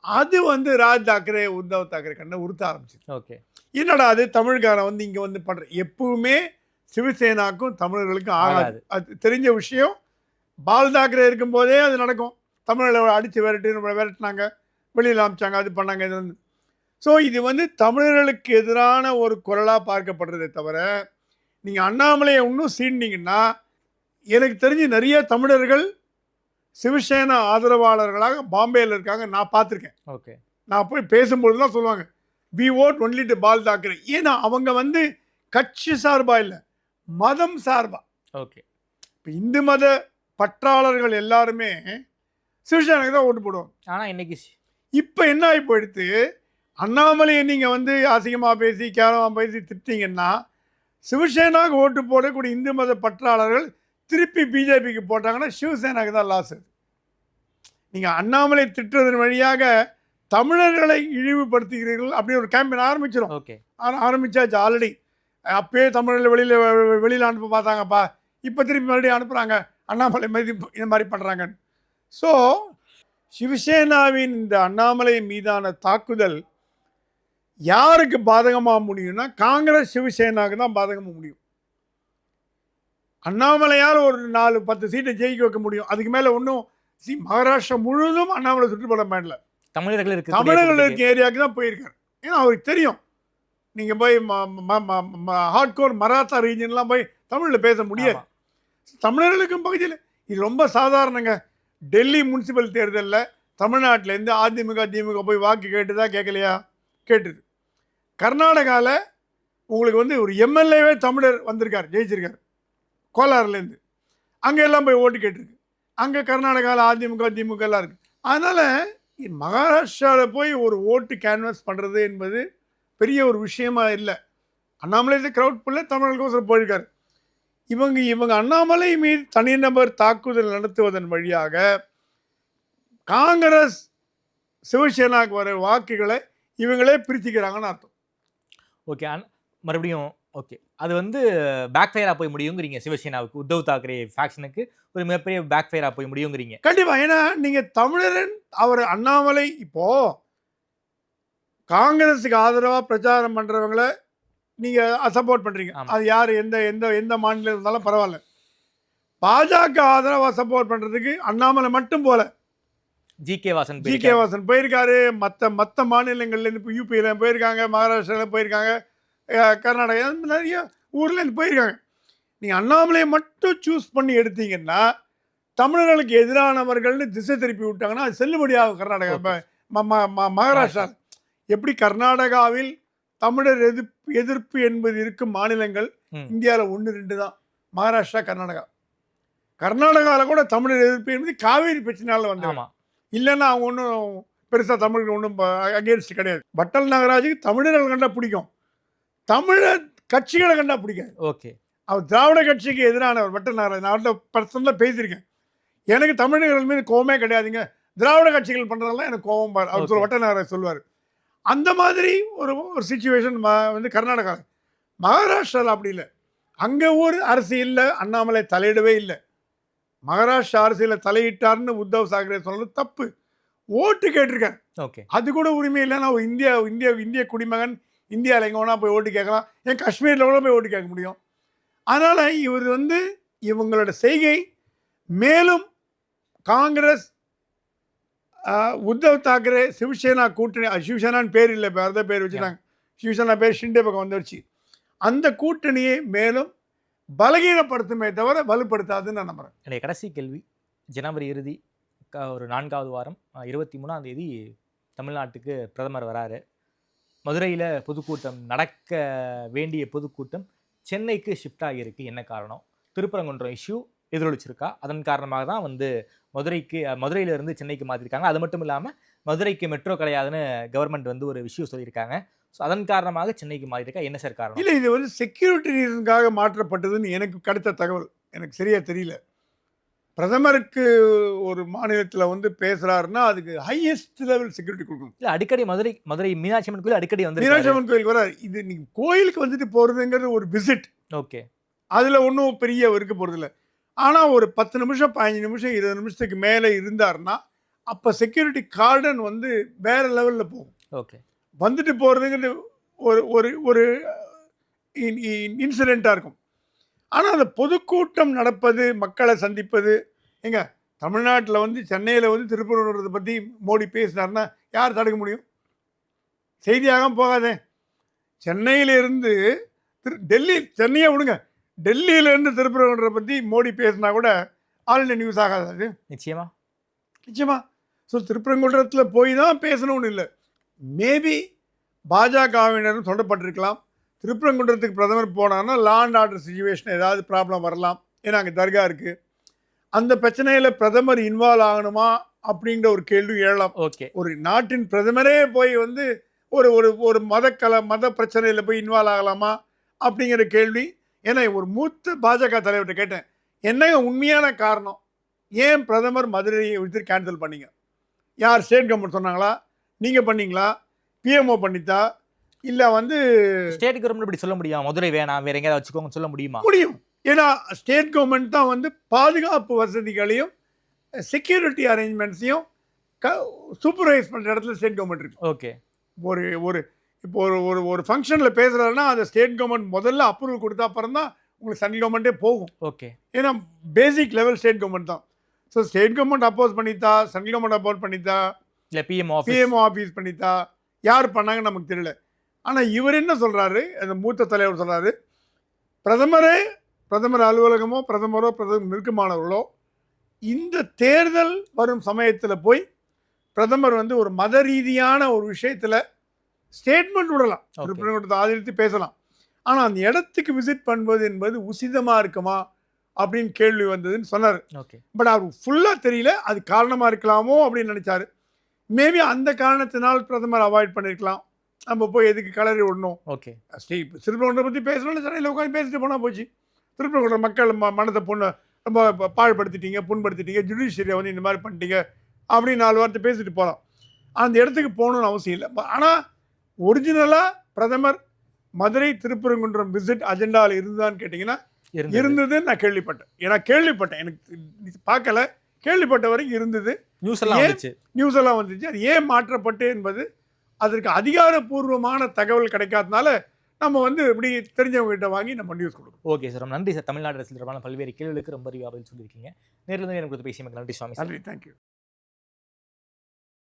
அது வந்து ராஜ் தாக்கரே, உத்தவ் தாக்கரே கண்ணை உறுத்த ஆரம்பிச்சு. ஓகே, என்னடா அது தமிழ்காரன் வந்து இங்கே வந்து பண்ணுற, எப்பவுமே சிவசேனாக்கும் தமிழர்களுக்கும் ஆகாது, அது தெரிஞ்ச விஷயம். பால் தாக்கரே இருக்கும்போதே அது நடக்கும். தமிழை அடித்து விரட்டினாங்க, வெளியில் அமைச்சாங்க, அது பண்ணாங்க, இது வந்து. ஸோ இது வந்து தமிழர்களுக்கு எதிரான ஒரு குரலாக பார்க்கப்படுறதே தவிர நீங்கள் அண்ணாமலையை இன்னும் சீண்டிங்கன்னா எனக்கு தெரிஞ்சு நிறைய தமிழர்கள் சிவசேனா ஆதரவாளர்களாக பாம்பேயில் இருக்காங்க, நான் பார்த்துருக்கேன். ஓகே, நான் போய் பேசும்பொழுதுலாம் சொல்லுவாங்க, we vote only to ball Thackeray. ஏன்னா அவங்க வந்து கட்சி சார்பாக இல்லை, மதம் சார்பாக. ஓகே, இப்போ இந்து மத பற்றாளர்கள் எல்லாருமே சிவசேனாக்கு தான் ஓட்டு போடுவாங்க. ஆனால் இன்னைக்கு இப்போ என்ன ஆகி போயிடுத்து, அண்ணாமலையை நீங்கள் வந்து அசிங்கமாக பேசி கேவலமாக பேசி திட்டிங்கன்னா சிவசேனாவுக்கு ஓட்டு போடக்கூடிய இந்து மத பற்றாளர்கள் திருப்பி பிஜேபிக்கு போட்டாங்கன்னா சிவசேனாவுக்கு தான் லாஸ். நீங்கள் அண்ணாமலை திட்டுறதன் வழியாக தமிழர்களை இழிவுபடுத்துகிறீர்கள் அப்படின்னு ஒரு கேம்பெயின் ஆரம்பிச்சிடும். ஓகே, ஆரம்பிச்சாச்சு ஆல்ரெடி. அப்பயே தமிழர்கள் வெளியில் அனுப்ப பார்த்தாங்கப்பா, இப்போ திருப்பி மறுபடியும் அனுப்புகிறாங்க, அண்ணாமலை மீது இந்த மாதிரி பண்ணுறாங்க. ஸோ சிவசேனாவின் இந்த அண்ணாமலை மீதான தாக்குதல் யாருக்கு பாதகமாக முடியும்னா காங்கிரஸ் சிவசேனாவுக்கு தான் பாதகமாக முடியும். அண்ணாமலையால் ஒரு 4-10 சீட்டை ஜெயிக்க வைக்க முடியும், அதுக்கு மேலே ஒன்றும். மகாராஷ்டிரா முழுவதும் அண்ணாமலை சுற்றுப்பட மாட்டல, தமிழர்கள் இருக்க ஏரியாவுக்கு தான் போயிருக்காரு. ஏன்னா அவருக்கு தெரியும், நீங்கள் போய் ஹார்ட்கோர் மராத்தா ரீஜன்லாம் போய் தமிழில் பேச முடியாது. தமிழர்களுக்கும் பகுதியில் இது ரொம்ப சாதாரணங்க. டெல்லி முனிசிபல் தேர்தலில் தமிழ்நாட்டிலேருந்து அதிமுக திமுக போய் வாக்கு கேட்டுதா கேட்கலையா? கேட்டுது. கர்நாடகாவில் உங்களுக்கு வந்து ஒரு எம்எல்ஏவே தமிழர் வந்திருக்கார், ஜெயிச்சிருக்கார் கோலார்லேருந்து. அங்கே எல்லாம் போய் ஓட்டு கேட்டிருக்கு. அங்கே கர்நாடகாவில் அதிமுக திமுக எல்லாம் இருக்குது. அதனால் மகாராஷ்டிராவில் போய் ஒரு ஓட்டு கேன்வாஸ் பண்ணுறது என்பது பெரிய ஒரு விஷயமா இல்லை. அண்ணாமலை க்ரௌட் புள்ள தமிழர்களுக்கோசரம் போயிருக்காரு. இவங்க அண்ணாமலை மீது தனிநபர் தாக்குதல் நடத்துவதன் வழியாக காங்கிரஸ் சிவசேனாவுக்கு வர வாக்குகளை இவங்களே பிரிச்சுக்கிறாங்கன்னு அர்த்தம். ஓகே, மறுபடியும் ஓகே, அது வந்து பேக் ஃபயராக போய் முடியுங்கிறீங்க. சிவசேனாவுக்கு, உத்தவ் தாக்கரே ஃபேக்ஷனுக்கு ஒரு மிகப்பெரிய பேக் ஃபயராக போய் முடியுங்கிறீங்க. கண்டிப்பாக. ஏன்னா நீங்கள் தமிழரன் அவர் அண்ணாமலை இப்போது காங்கிரஸுக்கு ஆதரவாக பிரச்சாரம் பண்ணுறவங்களை நீங்கள் சப்போர்ட் பண்ணுறீங்க. அது யார் எந்த எந்த எந்த மாநிலம் இருந்தாலும் பரவாயில்ல. பாஜக ஆதரவாக சப்போர்ட் பண்ணுறதுக்கு அண்ணாமலை மட்டும் போல, ஜி.கே. வாசன் போயிருக்காரு. மற்ற மாநிலங்கள்லேருந்து இப்போ யூபியில் போயிருக்காங்க, மகாராஷ்டிராவில் போயிருக்காங்க, கர்நாடகா நிறைய ஊர்லேருந்து போயிருக்காங்க. நீங்கள் அண்ணாமலையை மட்டும் சூஸ் பண்ணி எடுத்தீங்கன்னா தமிழர்களுக்கு எதிரானவர்கள்னு திசை திருப்பி விட்டாங்கன்னா அது செல்லுபடியாகும். கர்நாடகா மகாராஷ்டிரா எப்படி கர்நாடகாவில் தமிழர் எதிர்ப்பு என்பது இருக்கும் மாநிலங்கள் இந்தியாவில் 1-2 தான், மகாராஷ்டிரா கர்நாடகா. கர்நாடகாவில் கூட தமிழர் எதிர்ப்பு என்பது காவேரி பிரச்சனையால் வந்து இல்லைன்னா அவங்க ஒன்றும் பெருசாக தமிழுக்கு ஒன்றும் அகேன்ஸ்ட் கிடையாது. பட்டல் நாகராஜுக்கு தமிழர்கள் கண்டா பிடிக்கும், தமிழர் கட்சிகளை கண்டா பிடிக்காது. ஓகே, அவர் திராவிட கட்சிக்கு எதிரானவர் பட்டல் நாகராஜ். நான் அவர்கிட்ட பர்சனலாக பேசியிருக்கேன். எனக்கு தமிழர்கள் மீது கோவமே கிடையாதுங்க, திராவிட கட்சிகள் பண்ணுறதெல்லாம் எனக்கு கோவம் பார் அவர் வட்ட நாகராஜ் சொல்லுவார். அந்த மாதிரி ஒரு சிச்சுவேஷன் வந்து கர்நாடகா. மகாராஷ்டிராவில் அப்படி இல்லை. அங்கே ஒரு அரசியலில் அண்ணாமலை தலையிடவே இல்லை. மகாராஷ்டிரா அரசியலில் தலையிட்டார்னு உத்தவ் தாக்கரே சொல்றது தப்பு. ஓட்டு கேட்டிருக்கார், ஓகே, அது கூட உரிமை இல்லை. நான் இந்திய குடிமகன், இந்தியாவில் எங்கே வேணால் போய் ஓட்டு கேட்கலாம், ஏன் காஷ்மீரில் கூட போய் ஓட்டு கேட்க முடியும். அதனால் இவர் வந்து இவங்களோட செய்கை மேலும் காங்கிரஸ் உத்தவ் தாக்கரே சிவசேனா கூட்டணி, சிவசேனான்னு பேர் இல்லை, வேறு ஏதாவது பேர் வச்சுட்டாங்க, சிவசேனா பேர் ஷிண்டே பக்கம் வந்துடுச்சு. அந்த கூட்டணியை மேலும் பலகீனப்படுத்துமே தவிர வலுப்படுத்தாதுன்னு நான் நம்புகிறேன். என்னுடைய கடைசி கேள்வி, ஜனவரி இறுதி ஒரு 4வது வாரம் 23ஆம் தேதி தமிழ்நாட்டுக்கு பிரதமர் வராரு. மதுரையில் பொதுக்கூட்டம் நடக்க வேண்டிய பொதுக்கூட்டம் சென்னைக்கு ஷிஃப்ட் ஆகியிருக்கு. என்ன காரணம்? திருப்பரங்குன்றம் இஷ்யூ எதிரொலிச்சிருக்கா? அதன் காரணமாக தான் வந்து மதுரையிலிருந்து சென்னைக்கு மாற்றிருக்காங்க. அது மட்டும் இல்லாமல் மதுரைக்கு மெட்ரோ கிடையாதுன்னு கவர்மெண்ட் வந்து ஒரு விஷயம் சொல்லியிருக்காங்க. ஸோ அதன் காரணமாக சென்னைக்கு மாறியிருக்கா? என்ன சார் காரணம்? இல்லை, இது வந்து செக்யூரிட்டி ரீசனுக்காக மாற்றப்பட்டதுன்னு எனக்கு கிடைத்த தகவல், எனக்கு சரியாக தெரியல. பிரதமருக்கு ஒரு மாநிலத்தில் வந்து பேசுகிறாருன்னா அதுக்கு ஹையஸ்ட் லெவல் செக்யூரிட்டி கொடுக்கணும். இல்லை, அடிக்கடி மதுரை மீனாட்சி அம்மன் கோயில் அடிக்கடி வந்து மீனாட்சி அம்மன் கோயிலுக்கு வராது. இது நீங்கள் கோயிலுக்கு வந்துட்டு போகிறதுங்கிறது ஒரு விசிட். ஓகே, அதில் ஒன்றும் பெரிய இருக்க போகிறதில்ல. ஆனால் ஒரு 10 நிமிஷம் 15 நிமிஷம் 20 நிமிஷத்துக்கு மேலே இருந்தாருன்னா அப்போ செக்யூரிட்டி கார்டன் வந்து வேறு லெவலில் போகும். ஓகே, வந்துட்டு போகிறதுங்கிறது ஒரு ஒரு ஒரு இன்சிடெண்ட்டாக இருக்கும். ஆனால் அந்த பொதுக்கூட்டம் நடப்பது, மக்களை சந்திப்பது, எங்க தமிழ்நாட்டில் வந்து சென்னையில் வந்து திருப்பூர் பற்றி மோடி பேசினார்னா யார் தடுக்க முடியும்? செய்தியாக போகாதே. சென்னையிலிருந்து சென்னையை விடுங்க, டெல்லியிலேருந்து திருப்பூர் பற்றி மோடி பேசினா கூட ஆல் இண்டியா நியூஸ் ஆகாது. அது நிச்சயமா. ஸோ திருப்பரங்குன்றத்தில் போய் தான் பேசணும்னு இல்லை. மேபி பாஜகவினரும் சொல்லப்பட்டிருக்கலாம், திருப்பரங்குன்றத்துக்கு பிரதமர் போனான்னா லா அண்ட் ஆர்டர் சிச்சுவேஷன் ஏதாவது ப்ராப்ளம் வரலாம், ஏன்னா அங்கே தர்கா இருக்குது, அந்த பிரச்சனையில் பிரதமர் இன்வால்வ் ஆகணுமா அப்படிங்கிற ஒரு கேள்வி எழலாம். ஓகே, ஒரு நாட்டின் பிரதமரே போய் வந்து ஒரு ஒரு மத பிரச்சனையில் போய் இன்வால்வ் ஆகலாமா அப்படிங்கிற கேள்வி. ஏன்னா ஒரு மூத்த பாஜக தலைவர்கிட்ட கேட்டேன், என்னங்க உண்மையான காரணம், ஏன் பிரதமர் மதுரையை விட்டு கேன்சல் பண்ணீங்க? யார் ஸ்டேட் கவர்மெண்ட் சொன்னாங்களா, நீங்கள் பண்ணீங்களா, பிஎம்ஓ பண்ணித்தா, இல்லை வந்து ஸ்டேட் கவர்மெண்ட் இப்படி சொல்ல முடியும்? மதுரை வேணாம், வேற எங்கேயாவது வச்சுக்கோங்க சொல்ல முடியுமா? முடியும். ஏன்னா ஸ்டேட் கவர்மெண்ட் தான் வந்து பாதுகாப்பு வசதிகளையும் செக்யூரிட்டி அரேஞ்ச்மெண்ட்ஸையும் சூப்பர்வைஸ் பண்ணுற இடத்துல ஸ்டேட் கவர்மெண்ட் இருக்கு. ஓகே, இப்போ ஒரு ஃபங்க்ஷனில் பேசுகிறாருன்னா அந்த ஸ்டேட் கவர்மெண்ட் முதல்ல அப்ரூவல் கொடுத்தா அப்புறம் தான் உங்களுக்கு சென்ட்ரல் கவர்மெண்ட்டே போகும். ஓகே, ஏன்னா பேசிக் லெவல் ஸ்டேட் கவர்மெண்ட் தான். ஸோ ஸ்டேட் கவர்மெண்ட் அப்போஸ் பண்ணித்தா, சென்ட்ரல் கவர்மெண்ட் அப்போஸ் பண்ணித்தா, இல்லை பிஎம்ஓ ஆஃபீஸ் பண்ணித்தா, யார் பண்ணாங்கன்னு நமக்கு தெரியல. ஆனால் இவர் என்ன சொல்கிறாரு, அந்த மூத்த தலைவர் சொல்கிறாரு, பிரதமர் அலுவலகமோ பிரதமர் நெருக்கமானவர்களோ இந்த தேர்தல் வரும் சமயத்தில் போய் பிரதமர் வந்து ஒரு மத ரீதியான ஒரு விஷயத்தில் ஸ்டேட்மெண்ட் விடலாம், திருப்பரங்குன்றத்தை ஆதரித்து பேசலாம். ஆனால் அந்த இடத்துக்கு விசிட் பண்ணுவது என்பது உசிதமாக இருக்குமா அப்படின்னு கேள்வி வந்ததுன்னு சொன்னார். பட் அவர் ஃபுல்லாக தெரியல, அது காரணமாக இருக்கலாமோ அப்படின்னு நினச்சாரு. மேபி அந்த காரணத்தினால் பிரதமர் அவாய்ட் பண்ணியிருக்கலாம். நம்ம போய் எதுக்கு கலரி விடணும், திருப்பரங்குன்றத்தை பற்றி பேசணும்னு சென்னையில் உட்காந்து பேசிட்டு போனால் போச்சு. திருப்பரங்குன்ற மக்கள் மனத்தை ரொம்ப பாழ்படுத்திட்டீங்க, புண்படுத்திட்டீங்க, ஜுடிஷியரியை வந்து இந்த மாதிரி பண்ணிட்டீங்க அப்படின்னு 4 வார்த்தை பேசிட்டு போகலாம். அந்த இடத்துக்கு போகணுன்னு அவசியம் இல்லை. ஆனால் ஒரிஜினலாக பிரதமர் மதுரை திருப்பரங்குன்றம் விசிட் அஜெண்டாவில் இருந்ததான்னு கேட்டிங்கன்னா இருந்ததுன்னு நான் கேள்விப்பட்டேன். எனக்கு பார்க்கல, கேள்விப்பட்ட வரைக்கும் இருந்தது. நியூஸ் எல்லாம் வந்துச்சு. அது ஏன் மாற்றப்பட்டு என்பது அதற்கு அதிகாரப்பூர்வமான தகவல் கிடைக்காதனால நம்ம வந்து இப்படி தெரிஞ்சவங்க கிட்ட வாங்கி நம்ம நியூஸ் கொடுக்கணும். ஓகே சார், நன்றி சார். தமிழ்நாடு அரசு தொடர்பான பல்வேறு கேள்விகளுக்கு ரொம்ப பதில் சொல்லியிருக்கீங்க. நேரில் எனக்கு பேசிய நன்றி சுவாமி. நன்றி, தேங்க்யூ.